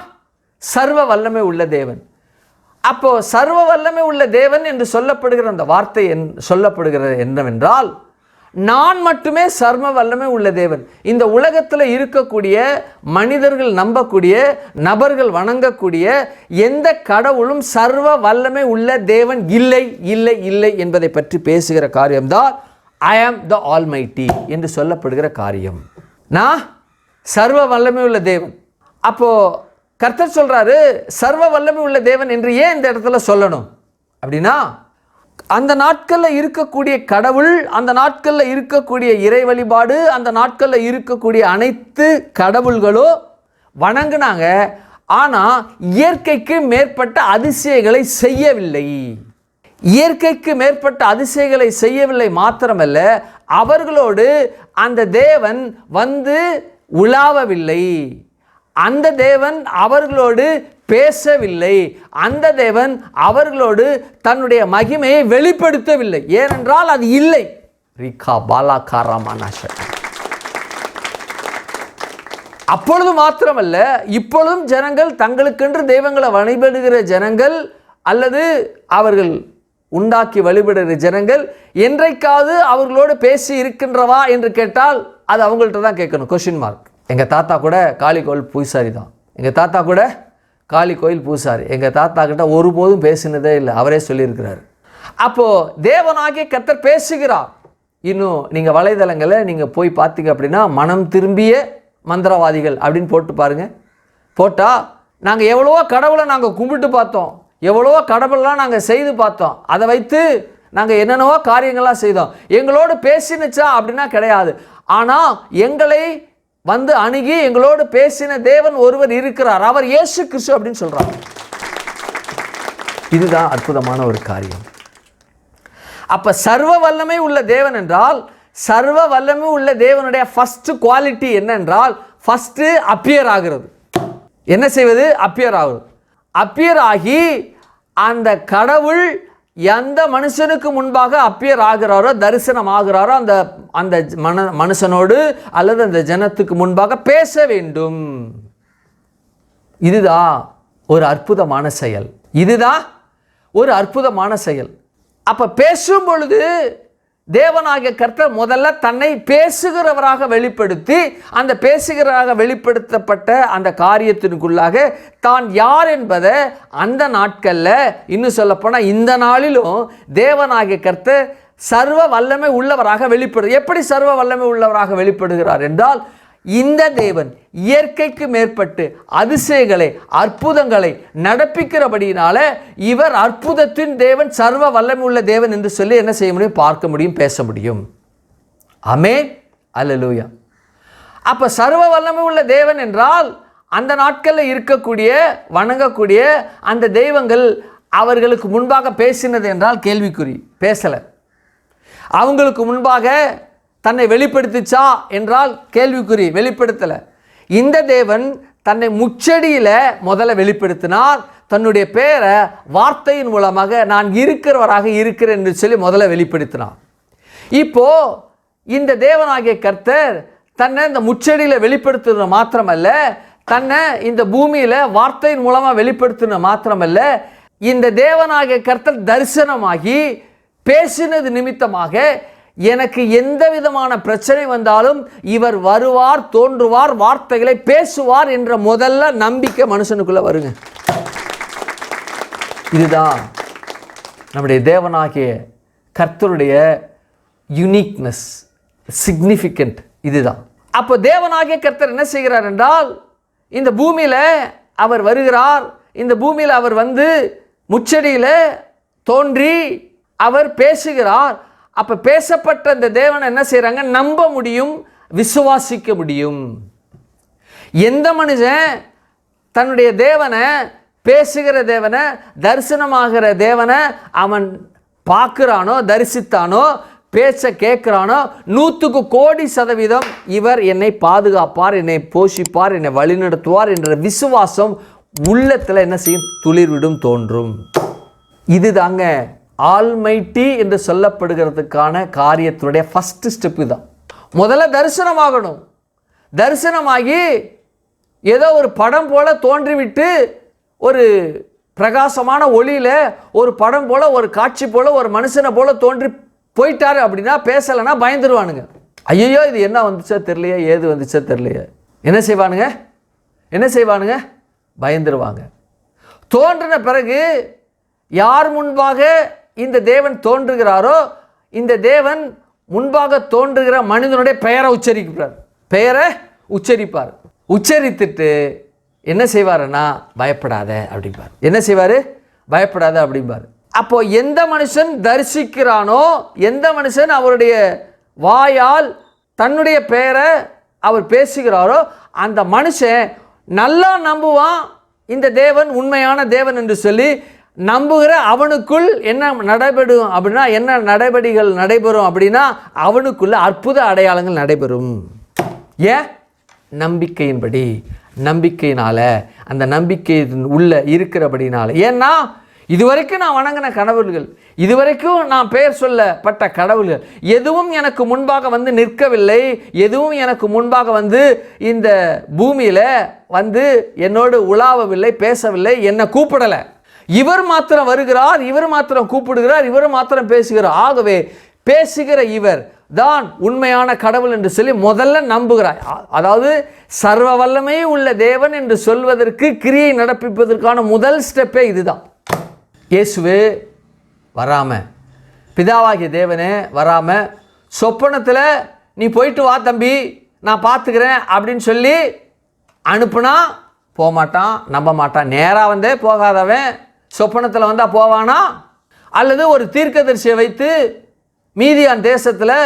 சர்வ வல்லமை உள்ள தேவன். அப்போ சர்வ வல்லமை உள்ள தேவன் என்று சொல்லப்படுகிற அந்த வார்த்தை சொல்லப்படுகிறது என்னவென்றால் நான் மட்டுமே சர்வ வல்லமை உள்ள தேவன். இந்த உலகத்தில் இருக்கக்கூடிய மனிதர்கள் நம்பக்கூடிய நபர்கள் வணங்கக்கூடிய எந்த கடவுளும் சர்வ வல்லமை உள்ள தேவன் இல்லை இல்லை இல்லை என்பதை பற்றி பேசுகிற காரியம்தான் ஐ ஆம் த ஆல்மைட்டி என்று சொல்லப்படுகிற காரியம். நான் சர்வ வல்லமை உள்ள தேவன். அப்போ கர்த்தர் சொல்றாரு சர்வ வல்லமை உள்ள தேவன் என்று ஏன் இந்த இடத்துல சொல்லணும் அப்படின்னா அந்த நாட்களில் இருக்கக்கூடிய கடவுள், அந்த நாட்களில் இருக்கக்கூடிய இறை வழிபாடு, அந்த நாட்களில் இருக்கக்கூடிய அனைத்து கடவுள்களோ வணங்கினாங்க. ஆனால் இயற்கைக்கு மேற்பட்ட அதிசயங்களை செய்யவில்லை. இயற்கைக்கு மேற்பட்ட அதிசயங்களை செய்யவில்லை மாத்திரமல்ல, அவர்களோடு அந்த தேவன் வந்து உலாவவில்லை. அந்த தேவன் அவர்களோடு பேசவில்லை. அந்த தேவன் அவர்களோடு தன்னுடைய மகிமையை வெளிப்படுத்தவில்லை. ஏனென்றால் அது இல்லை. அப்பொழுது மாத்திரமல்ல, இப்பொழுதும் ஜனங்கள் தங்களுக்கென்று தெய்வங்களை வழிபடுகிற ஜனங்கள் அல்லது அவர்கள் உண்டாக்கி வழிபடுகிற ஜனங்கள் என்றைக்காவது அவர்களோடு பேசி இருக்கின்றவா என்று கேட்டால் அது அவங்கள்ட்ட தான் கேட்கணும். Question mark. எங்கள் தாத்தா கூட காளி கோயில் பூசாரி தான். எங்கள் தாத்தா கூட காளி கோயில் பூசாரி. எங்கள் தாத்தா கிட்ட ஒருபோதும் பேசினதே இல்லை, அவரே சொல்லியிருக்கிறார். அப்போது தேவனாகிய கர்த்தர் பேசுகிறார். இன்னும் நீங்கள் வலைதளங்களில் நீங்கள் போய் பார்த்தீங்க அப்படின்னா மனம் திரும்பிய மந்திரவாதிகள் அப்படின்னு போட்டு பாருங்கள். போட்டால் நாங்கள் எவ்வளவோ கடவுளை நாங்கள் கும்பிட்டு பார்த்தோம், எவ்வளவோ கடவுளெலாம் நாங்கள் செய்து பார்த்தோம், அதை வைத்து நாங்கள் என்னென்னவோ காரியங்கள்லாம் செய்தோம், எங்களோடு பேசினுச்சா அப்படின்னா கிடையாது. ஆனால் எங்களை வந்து அணுகி எங்களோடு பேசின தேவன் ஒருவர் இருக்கிறார், அவர் இயேசு கிறிஸ்து அப்படின்னு சொல்கிறார். இதுதான் அற்புதமான ஒரு காரியம். அப்போ சர்வ வல்லமை உள்ள தேவன் என்றால், சர்வ வல்லமை உள்ள தேவனுடைய ஃபர்ஸ்ட் குவாலிட்டி என்னென்றால், ஃபர்ஸ்ட் அப்பியர் ஆகிறது. என்ன செய்வது? அப்பியர் ஆகுது. அப்பியர் ஆகி அந்த கடவுள் எந்த மனுஷனுக்கு முன்பாக அப்பியர் ஆகிறாரோ, தரிசனம் ஆகிறாரோ, அந்த அந்த மனுஷனோடு அல்லது அந்த ஜனத்துக்கு முன்பாக பேச வேண்டும். இதுதான் ஒரு அற்புதமான செயல். இதுதான் ஒரு அற்புதமான செயல். அப்ப பேசும் பொழுது தேவனாகிய கர்த்தர் முதல்ல தன்னை பேசுகிறவராக வெளிப்படுத்தி, அந்த பேசுகிறவராக வெளிப்படுத்தப்பட்ட அந்த காரியத்திற்குள்ளாக தான் யார் என்பதை அந்த நாட்களில், இன்னும் சொல்லப்போனால் இந்த நாளிலும் தேவனாகிய கர்த்தர் சர்வ வல்லமை உள்ளவராக வெளிப்படு. எப்படி சர்வ வல்லமை உள்ளவராக வெளிப்படுகிறார் என்றால், இந்த தேவன் இயற்கைக்கு மேற்பட்டு அதிசயங்களை, அற்புதங்களை நடப்பிக்கிறபடியினால இவர் அற்புதத்தின் தேவன், சர்வ வல்லமை உள்ள தேவன் என்று சொல்லி என்ன செய்ய முடியும்? பார்க்க முடியும், பேச முடியும். ஆமென், அல்லேலூயா. அப்ப சர்வ வல்லமை உள்ள தேவன் என்றால், அந்த நாட்களில் இருக்கக்கூடிய வணங்கக்கூடிய அந்த தெய்வங்கள் அவர்களுக்கு முன்பாக பேசினது என்றால் கேள்விக்குறி. பேசலை. அவங்களுக்கு முன்பாக தன்னை வெளிப்படுத்திச்சா என்றால் கேள்விக்குறி, வெளிப்படுத்தலை. இந்த தேவன் தன்னை முச்செடியில் முதல்ல வெளிப்படுத்தினார். தன்னுடைய பேரை வார்த்தையின் மூலமாக நான் இருக்கிறவராக இருக்கிறேன் என்று சொல்லி முதல்ல வெளிப்படுத்தினார். இப்போ இந்த தேவனாகிய கர்த்தர் தன்னை இந்த முச்செடியில் வெளிப்படுத்துறது மாத்திரமல்ல, தன்னை இந்த பூமியில் வார்த்தையின் மூலமாக வெளிப்படுத்தின மாத்திரமல்ல, இந்த தேவனாகிய கர்த்தர் தரிசனமாகி பேசினது நிமித்தமாக எனக்கு எந்த விதமான பிரச்சனை வந்தாலும் இவர் வருவார், தோன்றுவார், வார்த்தைகளை பேசுவார் என்ற முதல்ல நம்பிக்கை மனுஷனுக்குள்ள வருங்க. இதுதான் நம்முடைய தேவனாகிய கர்த்தருடைய யூனிக்னஸ், சிக்னிஃபிகண்ட். இதுதான். அப்போ தேவனாகிய கர்த்தர் என்ன செய்கிறார் என்றால், இந்த பூமியில் அவர் வருகிறார். இந்த பூமியில் அவர் வந்து முச்செடியில் தோன்றி அவர் பேசுகிறார். அப்ப பேசப்பட்ட அந்த தேவனை என்ன செய்யறாங்க? நம்ப முடியும், விசுவாசிக்க முடியும். எந்த மனுஷன் தன்னுடைய தேவனை, பேசுகிற தேவனை, தரிசனமாகிற தேவனை அவன் பார்க்கிறானோ, தரிசித்தானோ, பேச கேட்கிறானோ, 100% இவர் என்னை பாதுகாப்பார், என்னை போஷிப்பார், என்னை வழிநடத்துவார் என்ற விசுவாசம் உள்ளத்தில் என்ன செய்யும்? துளிர்விடும், தோன்றும். இதுதாங்க ஆல்மைட்டி என்று சொல்லப்படுகிறதுக்கான காரியத்தினுடைய ஃபர்ஸ்ட் ஸ்டெப். தான் முதல்ல தரிசனமாகணும். தரிசனமாகி ஏதோ ஒரு படம் போல தோன்றிவிட்டு, ஒரு பிரகாசமான ஒளியில ஒரு படம் போல, ஒரு காட்சி போல, ஒரு மனுஷனை போல தோன்றி போயிட்டாரு அப்படின்னா, பேசலைன்னா பயந்துருவானுங்க. ஐயோ இது என்ன வந்துச்சோ தெரியலையே, ஏது வந்துச்சோ தெரியலையே. என்ன செய்வானுங்க? என்ன செய்வானுங்க? பயந்துருவாங்க. தோன்றின பிறகு யார் முன்பாக இந்த தேவன் தோன்றுகிறாரோ, இந்த தேவன் முன்பாக தோன்றுகிற மனிதனுடைய பெயரை உச்சரிக்கிறார். பெயரை உச்சரிப்பார். உச்சரித்துட்டு என்ன செய்வாருன்னா, பயப்படாத அப்படிம்பார். என்ன செய்வார்? பயப்படாத அப்படிம்பார். அப்போ எந்த மனுஷன் தரிசிக்கிறானோ, எந்த மனுஷன் அவருடைய வாயால் தன்னுடைய பெயரை அவர் பேசுகிறாரோ, அந்த மனுஷன் நல்லா நம்புவான் இந்த தேவன் உண்மையான தேவன் என்று சொல்லி. நம்புகிற அவனுக்குள் என்ன நடைபெறும் அப்படின்னா, என்ன நடவடிக்கைகள் நடைபெறும் அப்படின்னா, அவனுக்குள்ள அற்புத அடையாளங்கள் நடைபெறும். ஏன்? நம்பிக்கையின்படி, நம்பிக்கையினால, அந்த நம்பிக்கை உள்ள இருக்கிறபடினால. ஏன்னா இதுவரைக்கும் நான் வணங்கின கடவுள்கள், இதுவரைக்கும் நான் பெயர் சொல்லப்பட்ட கடவுள்கள் எதுவும் எனக்கு முன்பாக வந்து நிற்கவில்லை. எதுவும் எனக்கு முன்பாக வந்து இந்த பூமியில் வந்து என்னோடு உலாவவில்லை, பேசவில்லை, என்னை கூப்பிடலை. இவர் மாத்திரம் வருகிறார், இவர் மாத்திரம் கூப்பிடுகிறார், இவர் மாத்திரம் பேசுகிறார். ஆகவே பேசுகிற இவர் தான் உண்மையான கடவுள் என்று சொல்லி முதல்ல நம்புகிறார். அதாவது சர்வ வல்லமை உள்ள தேவன் என்று சொல்வதற்கு, கிரியை நடப்பிப்பதற்கான முதல் ஸ்டெப்பே இதுதான். இயேசுவே வராம, பிதாவாகிய தேவனே வராம, சொப்பனத்தில் நீ போயிட்டு வா தம்பி, நான் பார்த்துக்கிறேன் அப்படின்னு சொல்லி அனுப்புனா போகமாட்டான், நம்ப மாட்டான். நேராக வந்தே போகாதவன் சொப்பனத்தில் வந்தால் போவானா? அல்லது ஒரு தீர்க்கதரிசியை வைத்து, மீதியான் தேசத்தில்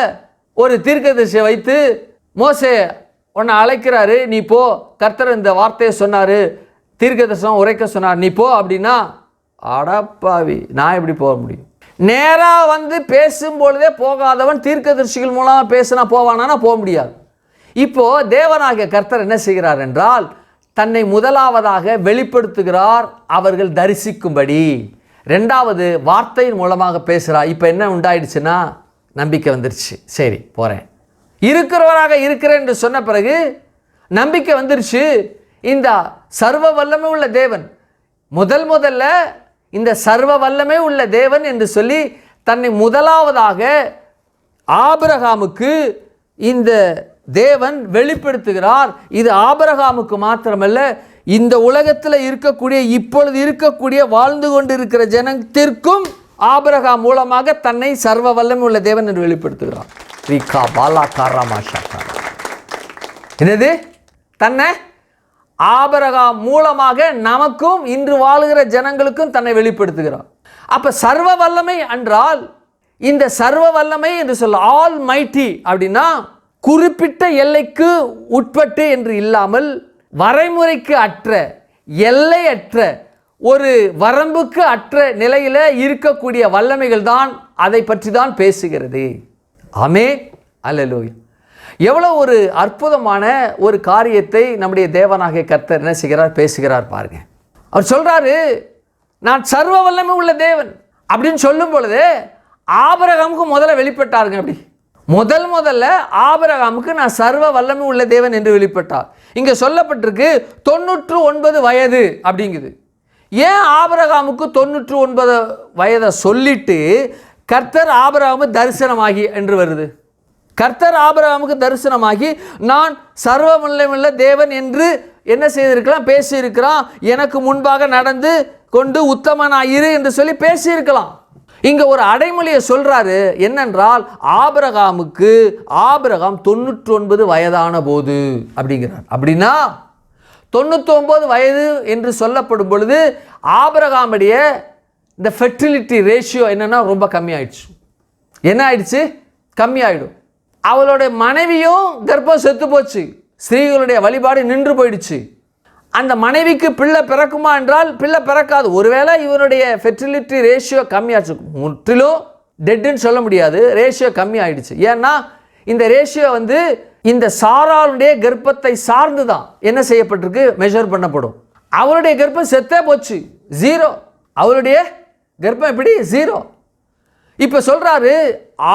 ஒரு தீர்க்கதரிசியை வைத்து, மோசே உன்னை அழைக்கிறாரு, நீ போ, கர்த்தர் இந்த வார்த்தையை சொன்னார், தீர்க்கதரிசனம் உரைக்க சொன்னார், நீ போ அப்படின்னா அடப்பாவி, நான் எப்படி போக முடியும்? நேராக வந்து பேசும்பொழுதே போகாதவன் தீர்க்கதரிசிகள் மூலமாக பேசினா போவானா? போக முடியாது. இப்போ தேவனாகிய கர்த்தர் என்ன செய்கிறார் என்றால், தன்னை முதலாவதாக வெளிப்படுத்துகிறார் அவர்கள் தரிசிக்கும்படி. ரெண்டாவது வார்த்தையின் மூலமாக பேசுகிறார். இப்போ என்ன உண்டாயிடுச்சுன்னா, நம்பிக்கை வந்துருச்சு. சரி போகிறேன், இருக்கிறவராக இருக்கிறேன் என்று சொன்ன பிறகு நம்பிக்கை வந்துருச்சு. இந்த சர்வ வல்லமை உள்ள தேவன், முதல்ல இந்த சர்வ வல்லமை உள்ள தேவன் என்று சொல்லி தன்னை முதலாவதாக ஆபிரகாமுக்கு இந்த தேவன் வெளிப்படுத்துகிறார். இது ஆபிரகாமுக்கு மாத்திரமல்ல, இந்த உலகத்தில் இருக்கக்கூடிய, இப்பொழுது இருக்கக்கூடிய, வாழ்ந்து கொண்டிருக்கிற ஜனத்திற்கும் ஆபிரகாம் மூலமாக தன்னை சர்வ வல்லமை உள்ள தேவன் என்று வெளிப்படுத்துகிறார். என்னது? தன்னை ஆபிரகாம் மூலமாக நமக்கும், இன்று வாழுகிற ஜனங்களுக்கும் தன்னை வெளிப்படுத்துகிறார். அப்ப சர்வ வல்லமை என்றால், இந்த சர்வ வல்லமை என்று சொல்ல ஆல் மைட்டி அப்படின்னா குறிப்பிட்ட எல்லைக்கு உட்பட்டு என்று இல்லாமல், வரைமுறைக்கு அற்ற, எல்லையற்ற, ஒரு வரம்புக்கு அற்ற நிலையில் இருக்கக்கூடிய வல்லமைகள் தான், அதை பற்றி தான் பேசுகிறது. ஆமென், அல்லேலூயா. எவ்வளோ ஒரு அற்புதமான ஒரு காரியத்தை நம்முடைய தேவனாகிய கர்த்தர் என்ன செய்கிறார், பேசுகிறார் பாருங்க. அவர் சொல்றாரு, நான் சர்வ வல்லமை உள்ள தேவன் அப்படின்னு சொல்லும் பொழுது ஆபிரகாமுக்கு முதல்ல வெளிப்பட்டாருங்க. அப்படி முதல்ல ஆபிரகாமுக்கு நான் சர்வ வல்லமை உள்ள தேவன் என்று வெளிப்பட்டார். இங்க சொல்லப்பட்டிருக்கு 99 வயது அப்படிங்குது. ஏன் ஆபிரகாமுக்கு 99 வயதை சொல்லிட்டு கர்த்தர் ஆபிரகாமுக்கு தரிசனமாகி என்று வருது? கர்த்தர் ஆபிரகாமுக்கு தரிசனமாகி நான் சர்வ வல்லமையுள்ள தேவன் என்று என்ன செய்திருக்கலாம், பேசியிருக்கிறான். எனக்கு முன்பாக நடந்து கொண்டு உத்தமனாயிரு என்று சொல்லி பேசியிருக்கலாம். இங்க ஒரு அடைமொழியை சொல்றாரு. என்னென்றால், ஆபிரகாம் 99 வயதான போது அப்படிங்கிறார். அப்படின்னா 99 வயது என்று சொல்லப்படும் பொழுது ஆபிரகாமுடைய இந்த ஃபெர்டிலிட்டி ரேஷியோ என்னன்னா ரொம்ப கம்மியாயிடுச்சு. என்ன ஆயிடுச்சு? கம்மியாயிடும். அவளுடைய மனைவியும் கர்ப்பம் செத்து போச்சு. ஸ்திரீகளுடைய வழிபாடு நின்று போயிடுச்சு. அந்த மனைவிக்கு பிள்ளை பிறக்குமா என்றால் பிள்ளை பிறக்காது. ஒருவேளை இவனுடைய ஃபெர்டிலிட்டி ரேஷியோ கம்மியாச்சு, முற்றிலும் டெட்டுன்னு சொல்ல முடியாது, ரேஷியோ கம்மி ஆயிடுச்சு. ஏன்னா இந்த ரேஷியோ வந்து இந்த சாராளுடைய கர்ப்பத்தை சார்ந்து தான் என்ன செய்யப்பட்டிருக்கு, மெஷர் பண்ணப்படும். அவருடைய கர்ப்பம் செத்தே போச்சு, 0. அவருடைய கர்ப்பம் எப்படி 0. இப்போ சொல்றாரு,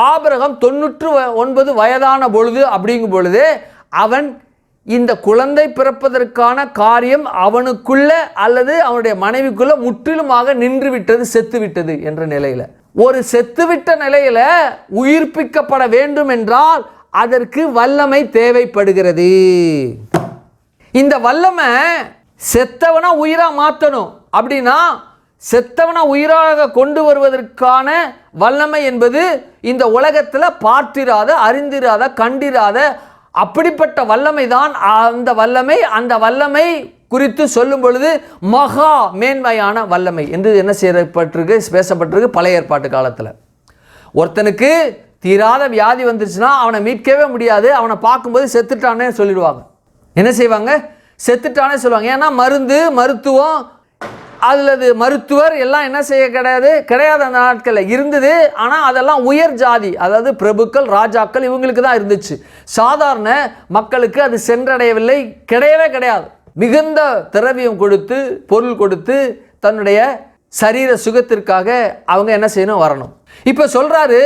ஆபிரகாம் 99 வயதான பொழுது அப்படிங்கும் பொழுது அவன் இந்த குழந்தை பிறப்பதற்கான காரியம் அவனுக்குள்ள அல்லது அவனுடைய மனைவிக்குள்ள முற்றிலுமாக நின்று விட்டது, செத்து விட்டது என்ற நிலையில, ஒரு செத்துவிட்ட நிலையில உயிர்ப்பிக்கப்பட வேண்டும் என்றால் அதற்கு வல்லமை தேவைப்படுகிறது. இந்த வல்லமை செத்தவனா உயிரா மாற்றணும். அப்படின்னா செத்தவனா உயிராக கொண்டு வருவதற்கான வல்லமை என்பது இந்த உலகத்தில் பார்த்திராத, அறிந்திராத, கண்டிராத அப்படிப்பட்ட வல்லமை தான். அந்த வல்லமை குறித்து சொல்லும் பொழுது மகா மேன்மையான வல்லமை என்று என்ன செய்யப்பட்டிருக்கு, பேசப்பட்டிருக்கு பழைய ஏற்பாட்டு காலத்தில். ஒருத்தனுக்கு தீராத வியாதி வந்துருச்சுன்னா அவனை மீட்கவே முடியாது. அவனை பார்க்கும்போது செத்துட்டானே சொல்லிடுவாங்க. என்ன செய்வாங்க? செத்துட்டானே சொல்லுவாங்க. ஏன்னா மருத்துவம் அல்லது மருத்துவர் எல்லாம் என்ன செய்ய கிடையாது அந்த நாட்களில் இருந்தது. ஆனால் அதெல்லாம் உயர் ஜாதி, அதாவது பிரபுக்கள், ராஜாக்கள், இவங்களுக்கு தான் இருந்துச்சு. சாதாரண மக்களுக்கு அது சென்றடையவில்லை, கிடையவே கிடையாது. மிகுந்த திரவியம் கொடுத்து, பொருள் கொடுத்து, தன்னுடைய சரீர சுகத்திற்காக அவங்க என்ன செய்யணும், வரணும். இப்போ சொல்றாரு,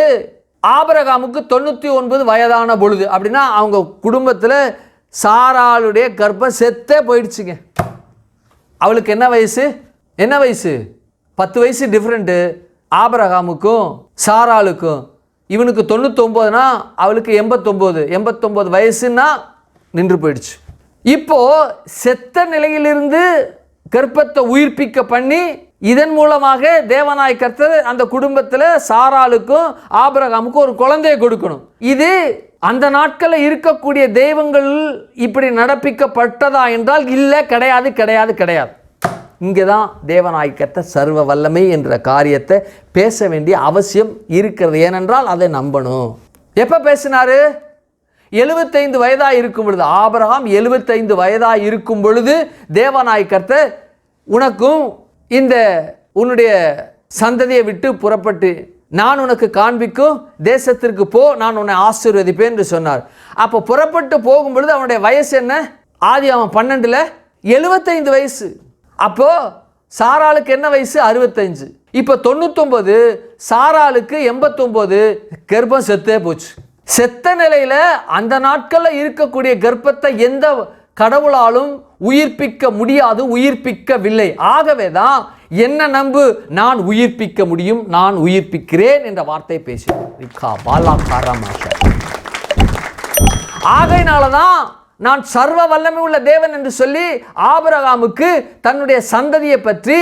ஆபிரகாமுக்கு 99 வயதான பொழுது அப்படின்னா அவங்க குடும்பத்தில் சாராளுடைய கர்ப்பம் செத்தே போயிடுச்சுங்க. அவளுக்கு என்ன வயசு? 10 வயசு டிஃப்ரெண்ட்டு ஆபிரகாமுக்கும் சாராளுக்கும். இவனுக்கு 99னா அவளுக்கு 89 வயசுன்னா நின்று போயிடுச்சு. இப்போ செத்த நிலையிலிருந்து கர்ப்பத்தை உயிர்ப்பிக்க பண்ணி இதன் மூலமாக தேவனாய் கர்த்தர் அந்த குடும்பத்தில் சாராளுக்கும் ஆபிரகாமுக்கும் ஒரு குழந்தையை கொடுக்கணும். இது அந்த நாட்களில் இருக்கக்கூடிய தெய்வங்கள் இப்படி நடப்பிக்கப்பட்டதா என்றால் இல்லை, கிடையாது. இங்கே தான் தேவனாய் கர்த்தர் சர்வ வல்லமை என்ற காரியத்தை பேச வேண்டிய அவசியம் இருக்கிறது. ஏனென்றால் அதை நம்பணும். எப்போ பேசினாரு? 75 வயதாக இருக்கும் பொழுது. ஆபிரகாம் 75 வயதாக இருக்கும் பொழுது தேவனாய் கர்த்தர் உனக்கும் இந்த உன்னுடைய சந்ததியை விட்டு புறப்பட்டு நான் உனக்கு காண்பிக்கும் தேசத்திற்கு போ, நான் உன்னை ஆசீர்வதிப்பேன் என்று சொன்னார். அப்போ புறப்பட்டு போகும்பொழுது அவனுடைய வயசு என்ன? ஆதியாகமம் 12 75 வயசு. அப்போ சாராளுக்கு என்ன வயசு? 65. இப்போ 99, சாராளுக்கு 89. கர்ப்பம் செத்தே போச்சு. செத்த நிலையில அந்த நாட்களில் இருக்கக்கூடிய கர்ப்பத்தை எந்த கடவுளாலும் உயிர்ப்பிக்க முடியாது, உயிர்ப்பிக்கவில்லை. ஆகவே தான் என்ன நம்பு, நான் உயிர்ப்பிக்க முடியும், நான் உயிர்ப்பிக்கிறேன் என்ற வார்த்தை பேசினார். ஆகையினாலதான் நான் சர்வ வல்லமை உள்ள தேவன் என்று சொல்லி ஆபிரகாமுக்கு தன்னுடைய சந்ததியை பற்றி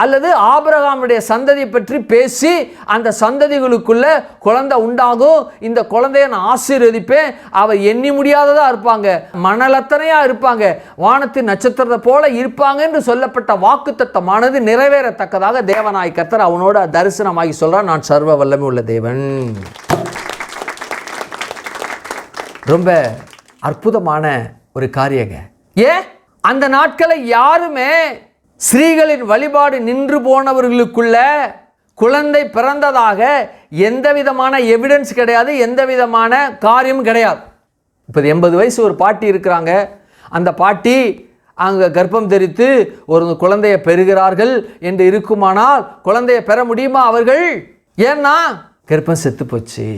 அல்லது ஆபிரகாமுடைய சந்ததியை பற்றி பேசி அந்த சந்ததிகளுக்குள்ள குழந்தை உண்டாகும், இந்த குழந்தைய நான் ஆசீர்வதிப்பேன், அவ எண்ணி முடியாததா இருப்பாங்க, மணலத்தனையா இருப்பாங்க, வானத்தின் நட்சத்திரத்தை போல இருப்பாங்க என்று சொல்லப்பட்ட வாக்குத்தத்தமானது நிறைவேறத்தக்கதாக தேவனாய் கர்த்தர் அவனோட தரிசனமாகி சொல்றார், நான் சர்வ வல்லமை உள்ள தேவன். ரொம்ப அற்புதமான ஒரு காரியங்க. ஏன் அந்த நாட்களை யாருமே ஸ்ரீகளின் வழிபாடு நின்று போனவர்களுக்குள்ள குழந்தை பிறந்ததாக எந்த விதமான எவிடன்ஸ் கிடையாது, எந்த விதமான காரியமும் கிடையாது. இப்போ 80 வயசு ஒரு பாட்டி இருக்கிறாங்க. அந்த பாட்டி அங்கே கர்ப்பம் தரித்து ஒரு குழந்தையை பெறுகிறார்கள் என்று இருக்குமானால் குழந்தையை பெற முடியுமா அவர்கள்? ஏன்னா கர்ப்பம் செத்து போச்சு.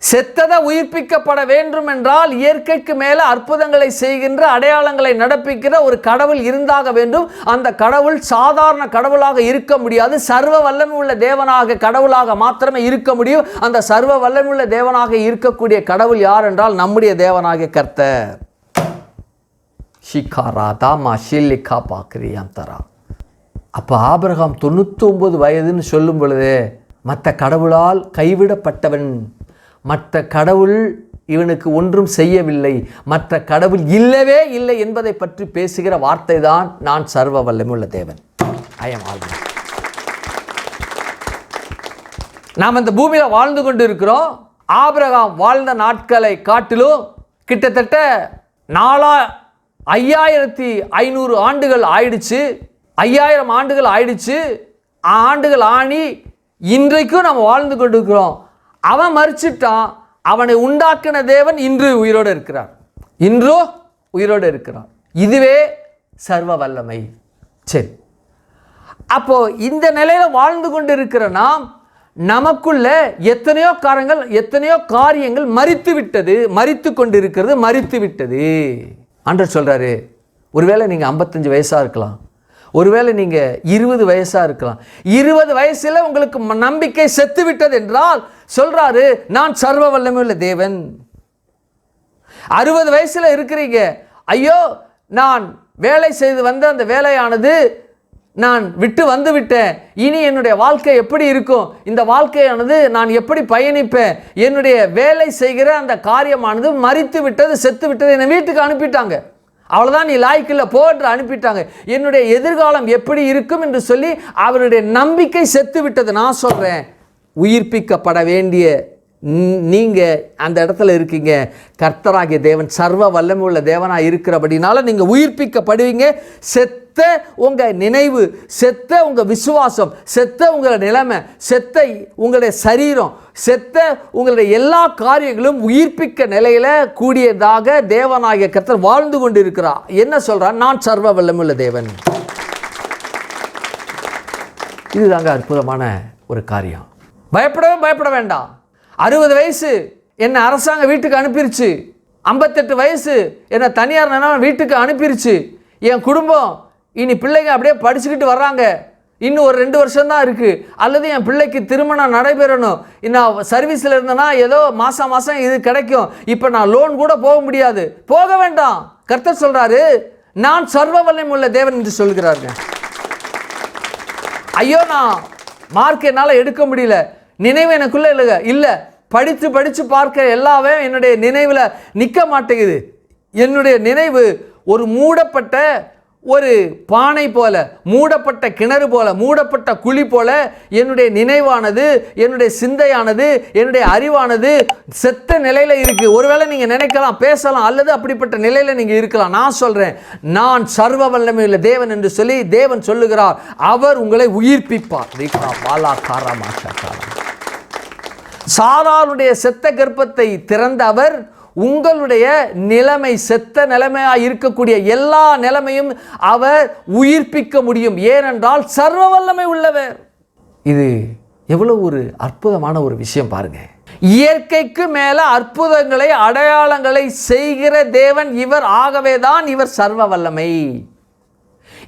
செத்ததை உயிர்ப்பிக்கப்பட வேண்டும் என்றால் இயற்கைக்கு மேல அற்புதங்களை செய்கின்ற, அடையாளங்களை நடப்பிக்கிற ஒரு கடவுள் இருந்தாக வேண்டும். அந்த கடவுள் சாதாரண கடவுளாக இருக்க முடியாது, சர்வ வல்லமை உள்ள தேவனாக கடவுளாக மாத்திரமே இருக்க முடியும். அந்த சர்வ வல்லமை உள்ள தேவனாக இருக்கக்கூடிய கடவுள் யார் என்றால் நம்முடைய தேவனாகிய கர்த்தர். அப்போ ஆபிரகாம் 99 வயதுன்னு சொல்லும் பொழுது மற்ற கடவுளால் கைவிடப்பட்டவன், மற்ற கடவுள் இவனுக்கு ஒன்றும் செய்யவில்லை, மற்ற கடவுள் இல்லவே இல்லை என்பதை பற்றி பேசுகிற வார்த்தை தான் நான் சர்வ வல்லமையுள்ள தேவன். நாம் இந்த பூமியில் வாழ்ந்து கொண்டு இருக்கிறோம். ஆபிரகாம் வாழ்ந்த நாட்களை காட்டிலும் கிட்டத்தட்ட 5500 ஆண்டுகள் ஆயிடுச்சு. 5000 ஆண்டுகள் ஆயிடுச்சு. ஆண்டுகள் ஆணி இன்றைக்கும் நம்ம வாழ்ந்து கொண்டு இருக்கிறோம். அவன் மரிச்சிட்டான். அவனை உண்டாக்கின தேவன் இன்று உயிரோடு இருக்கிறார், இன்றோ உயிரோடு இருக்கிறார். இதுவே சர்வ வல்லமை. சரி, அப்போ இந்த நிலையில வாழ்ந்து கொண்டு இருக்கிற நாம், நமக்குள்ள எத்தனையோ காரியங்கள் மரித்து விட்டது, மரித்து கொண்டு இருக்கிறது, மரித்து விட்டது. ஆண்டவர் சொல்றாரு, ஒருவேளை நீங்க 55 வயசா இருக்கலாம், ஒருவேளை நீங்க 20 வயசா இருக்கலாம். 20 வயசுல உங்களுக்கு நம்பிக்கை செத்து விட்டது என்றால் சொல்றாரு, நான் சர்வ வல்லமை உள்ள தேவன். 60 வயசுல இருக்கிறீங்க, ஐயோ நான் வேலை செய்து வந்த அந்த வேலையானது நான் விட்டு வந்து விட்டேன், இனி என்னுடைய வாழ்க்கை எப்படி இருக்கும், இந்த வாழ்க்கையானது நான் எப்படி பயணிப்பேன், என்னுடைய வேலை செய்கிற அந்த காரியமானது மரித்து விட்டது, செத்து விட்டது, என்னை வீட்டுக்கு அனுப்பிட்டாங்க, அவ்வளோதான், நீ லாய்க்கில்ல போ என்று அனுப்பிட்டாங்க, என்னுடைய எதிர்காலம் எப்படி இருக்கும் என்று சொல்லி அவருடைய நம்பிக்கை செத்து விட்டது. நான் சொல்கிறேன், உயிர்ப்பிக்கப்பட வேண்டிய நீங்கள் அந்த இடத்துல இருக்கீங்க. கர்த்தராகிய தேவன் சர்வ வல்லமை உள்ள தேவனாக இருக்கிறபடினால நீங்கள் உயிர்ப்பிக்கப்படுவீங்க. செத்த உங்கள் நினைவு, செத்த உங்கள் விசுவாசம், செத்த உங்கள் நிலைமை, செத்த உங்களுடைய சரீரம், செத்த உங்களுடைய எல்லா காரியங்களும் உயிர்ப்பிக்க நிலையில் கூடியதாக தேவனாகிய கர்த்தர் வாழ்ந்து கொண்டு இருக்கிறார். என்ன சொல்கிறார்? நான் சர்வ வல்லமை உள்ள தேவன். இதுதாங்க அற்புதமான ஒரு காரியம். பயப்பட வேண்டாம். 60 வயசு என்னை அரசாங்க வீட்டுக்கு அனுப்பிருச்சு, 58 வயசு என்னை தனியார் நிறுவனம் வீட்டுக்கு அனுப்பிருச்சு, என் குடும்பம் இனி பிள்ளைங்க அப்படியே படிச்சுக்கிட்டு வர்றாங்க, இன்னும் ஒரு 2 வருஷம் தான் இருக்குது, அல்லது என் பிள்ளைக்கு திருமணம் நடைபெறணும், நான் சர்வீஸில் இருந்தேன்னா ஏதோ மாதம் இது கிடைக்கும், இப்போ நான் லோன் கூட போக முடியாது. போக வேண்டாம். கர்த்தர் சொல்கிறாரு, நான் சர்வ வல்லமை உள்ள தேவன் என்று சொல்கிறாருங்க. ஐயோ நான் மார்க் என்னால் எடுக்க முடியல, நினைவு எனக்குள்ளே இல்லை, படித்து பார்க்க எல்லாமே என்னுடைய நினைவில் நிற்க மாட்டேங்குது, என்னுடைய நினைவு ஒரு மூடப்பட்ட ஒரு பானை போல, மூடப்பட்ட கிணறு போல, மூடப்பட்ட குழி போல என்னுடைய நினைவானது, என்னுடைய சிந்தையானது, என்னுடைய அறிவானது செத்த நிலையில் இருக்குது. ஒருவேளை நீங்கள் நினைக்கலாம், பேசலாம், அல்லது அப்படிப்பட்ட நிலையில் நீங்கள் இருக்கலாம். நான் சொல்கிறேன், நான் சர்வ வல்லமையுள்ள தேவன் என்று சொல்லி தேவன் சொல்லுகிறார். அவர் உங்களை உயிர்ப்பிப்பார். சாராளுடைய செத்த கர்ப்பத்தை திறந்த அவர் உங்களுடைய நிலைமை, செத்த நிலைமையாக இருக்கக்கூடிய எல்லா நிலைமையும் அவர் உயிர்ப்பிக்க முடியும். ஏனென்றால் சர்வ வல்லமை உள்ளவர். இது எவ்வளவு ஒரு அற்புதமான ஒரு விஷயம் பாருங்க. இயற்கைக்கு மேல அற்புதங்களை, அடையாளங்களை செய்கிற தேவன் இவர். ஆகவேதான் இவர் சர்வ வல்லமை.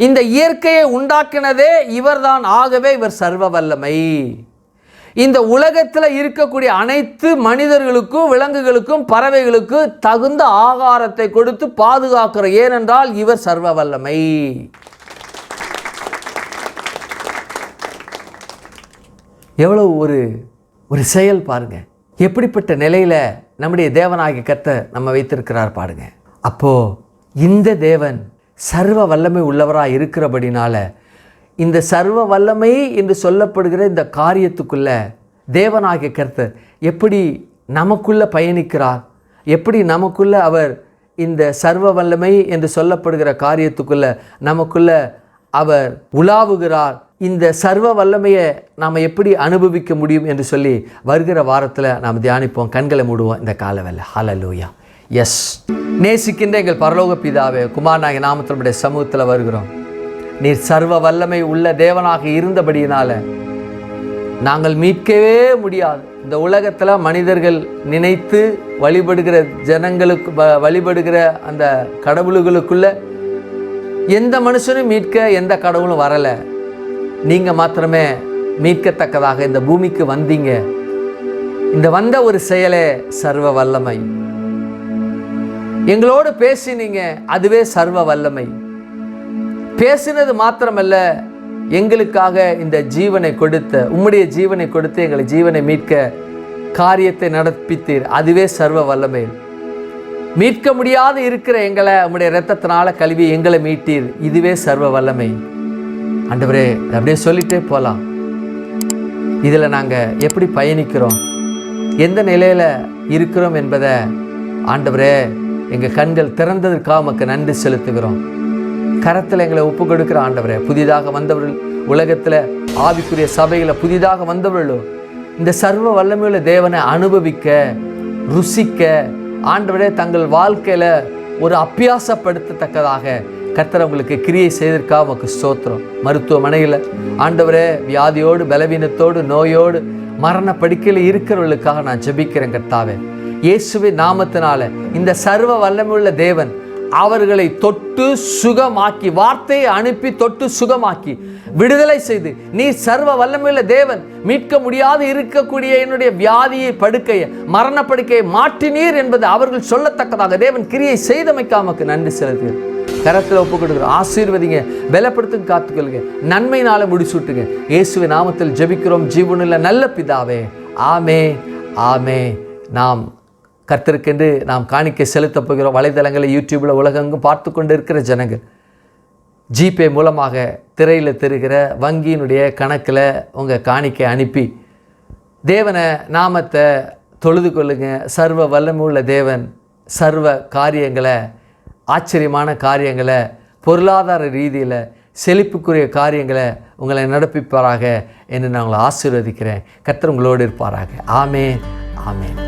இந்த இயற்கையை உண்டாக்கினதே இவர்தான். ஆகவே இவர் சர்வ வல்லமை. இந்த உலகத்தில் இருக்கக்கூடிய அனைத்து மனிதர்களுக்கும், விலங்குகளுக்கும், பறவைகளுக்கு தகுந்த ஆகாரத்தை கொடுத்து பாதுகாக்கிற, ஏனென்றால் இவர் சர்வ வல்லமை. எவ்வளவு ஒரு செயல் பாருங்க. எப்படிப்பட்ட நிலையில நம்முடைய தேவனாகிய கர்த்தர் நம்ம வைத்திருக்கிறார் பாருங்க. அப்போ இந்த தேவன் சர்வ வல்லமை உள்ளவராக இருக்கிறபடினால இந்த சர்வ வல்லமை என்று சொல்லப்படுகிற இந்த காரியத்துக்குள்ள தேவனாகிய கர்த்தர் எப்படி நமக்குள்ள பயணிக்கிறார், எப்படி நமக்குள்ள அவர் இந்த சர்வ வல்லமை என்று சொல்லப்படுகிற காரியத்துக்குள்ள நமக்குள்ள அவர் உலாவுகிறார். இந்த சர்வ வல்லமையை நாம் எப்படி அனுபவிக்க முடியும் என்று சொல்லி வருகிற வாரத்தில் நாம் தியானிப்போம். கண்களை மூடுவோம் இந்த காலவேளை. ஹல்லேலூயா. எஸ், நேசிக்கின்ற எங்கள் பரலோக பிதாவே, குமாரனாகிய நாமத்தினுடைய சமூகத்தில் வருகிறோம். நீர் சர்வ வல்லமை உள்ள தேவனாக இருந்தபடியினால நாங்கள் மீட்கவே முடியாது. இந்த உலகத்தில் மனிதர்கள் நினைத்து வழிபடுகிற ஜனங்களுக்கு, வழிபடுகிற அந்த கடவுளுக்குள்ள எந்த மனுஷனும் மீட்க எந்த கடவுளும் வரலை. நீங்கள் மாத்திரமே மீட்கத்தக்கதாக இந்த பூமிக்கு வந்தீங்க. இந்த வந்த ஒரு செயலே சர்வ வல்லமை. எங்களோடு பேசினீங்க, அதுவே சர்வ வல்லமை. பேசினது மாத்திரமல்ல, எங்களுக்காக இந்த ஜீவனை கொடுத்த, உம்முடைய ஜீவனை கொடுத்து எங்களை ஜீவனை மீட்க காரியத்தை நடப்பித்தீர். அதுவே சர்வ வல்லமை. மீட்க முடியாது இருக்கிற எங்களை உம்முடைய இரத்தத்தினால கழுவி எங்களை மீட்டீர். இதுவே சர்வ வல்லமை. ஆண்டவரே, அப்படியே சொல்லிட்டே போகலாம். இதில் நாங்கள் எப்படி பயணிக்கிறோம், எந்த நிலையில் இருக்கிறோம் என்பதை ஆண்டவரே எங்கள் கண்கள் திறந்ததற்காக உமக்கு நன்றி செலுத்துகிறோம். கரத்தில் எங்களை ஒப்பு கொடுக்கிற ஆண்டவரே, புதிதாக வந்தவர்கள், உலகத்தில் ஆவிக்குரிய சபையில் புதிதாக வந்தவர்களும் இந்த சர்வ வல்லமையுள்ள தேவனை அனுபவிக்க, ருசிக்க, ஆண்டவரே தங்கள் வாழ்க்கையில் ஒரு அபியாசப்படுத்தத்தக்கதாக கர்த்தர் உங்களுக்கு கிரியை செய்திருக்காக உமக்கு ஸ்தோத்திரம். மருத்துவமனையில் ஆண்டவரே வியாதியோடு, பலவீனத்தோடு, நோயோடு, மரண படுக்கையில் இருக்கிறவர்களுக்காக நான் ஜெபிக்கிறேன். கர்த்தாவே, இயேசுவின் நாமத்தினால இந்த சர்வ வல்லமையுள்ள தேவன் அவர்களை தொட்டு சுகமாக்கி, வார்த்தையை அனுப்பி தொட்டு சுகமாக்கி விடுதலை செய்து, நீ சர்வ வல்லமையுள்ள தேவன், மீட்க முடியாது இருக்கக்கூடிய என்னுடைய வியாதியை, படுக்கையை, மரண படுக்கையை மாற்றினீர் என்பது அவர்கள் சொல்லத்தக்கதாக தேவன் கிரியை செய்தமைக்காமக்கு நன்றி செலுத்துகிறேன். கரத்தில் ஒப்பு கொடுக்குறோம். ஆசீர்வதிங்க, பலப்படுத்துங்க, காத்துக்கொள்ளுங்க, நன்மையினால முடிசூட்டுங்க. இயேசுவின் நாமத்தில் ஜெபிக்கிறோம் ஜீவனுள்ள நல்ல பிதாவே. ஆமே, ஆமே. நாம் கர்த்தருக்கென்று நாம் காணிக்கை செலுத்தப் போகிறோம். வலைதளங்களில், யூடியூப்பில், உலகெங்கும் பார்த்து கொண்டு இருக்கிற ஜனங்கள் ஜிபே மூலமாக திரையில் தெரிகிற வங்கியினுடைய கணக்கில் உங்கள் காணிக்கை அனுப்பி தேவனை நாமத்தை தொழுது கொள்ளுங்க. சர்வ வல்லமையுள்ள தேவன் சர்வ காரியங்களை, ஆச்சரியமான காரியங்களை, பொருளாதார ரீதியில் செழிப்புக்குரிய காரியங்களை உங்களை நடப்பிப்பாராக என்று நான் உங்களை ஆசீர்வதிக்கிறேன். கர்த்தர் உங்களோடு இருப்பாராக. ஆமென், ஆமென்.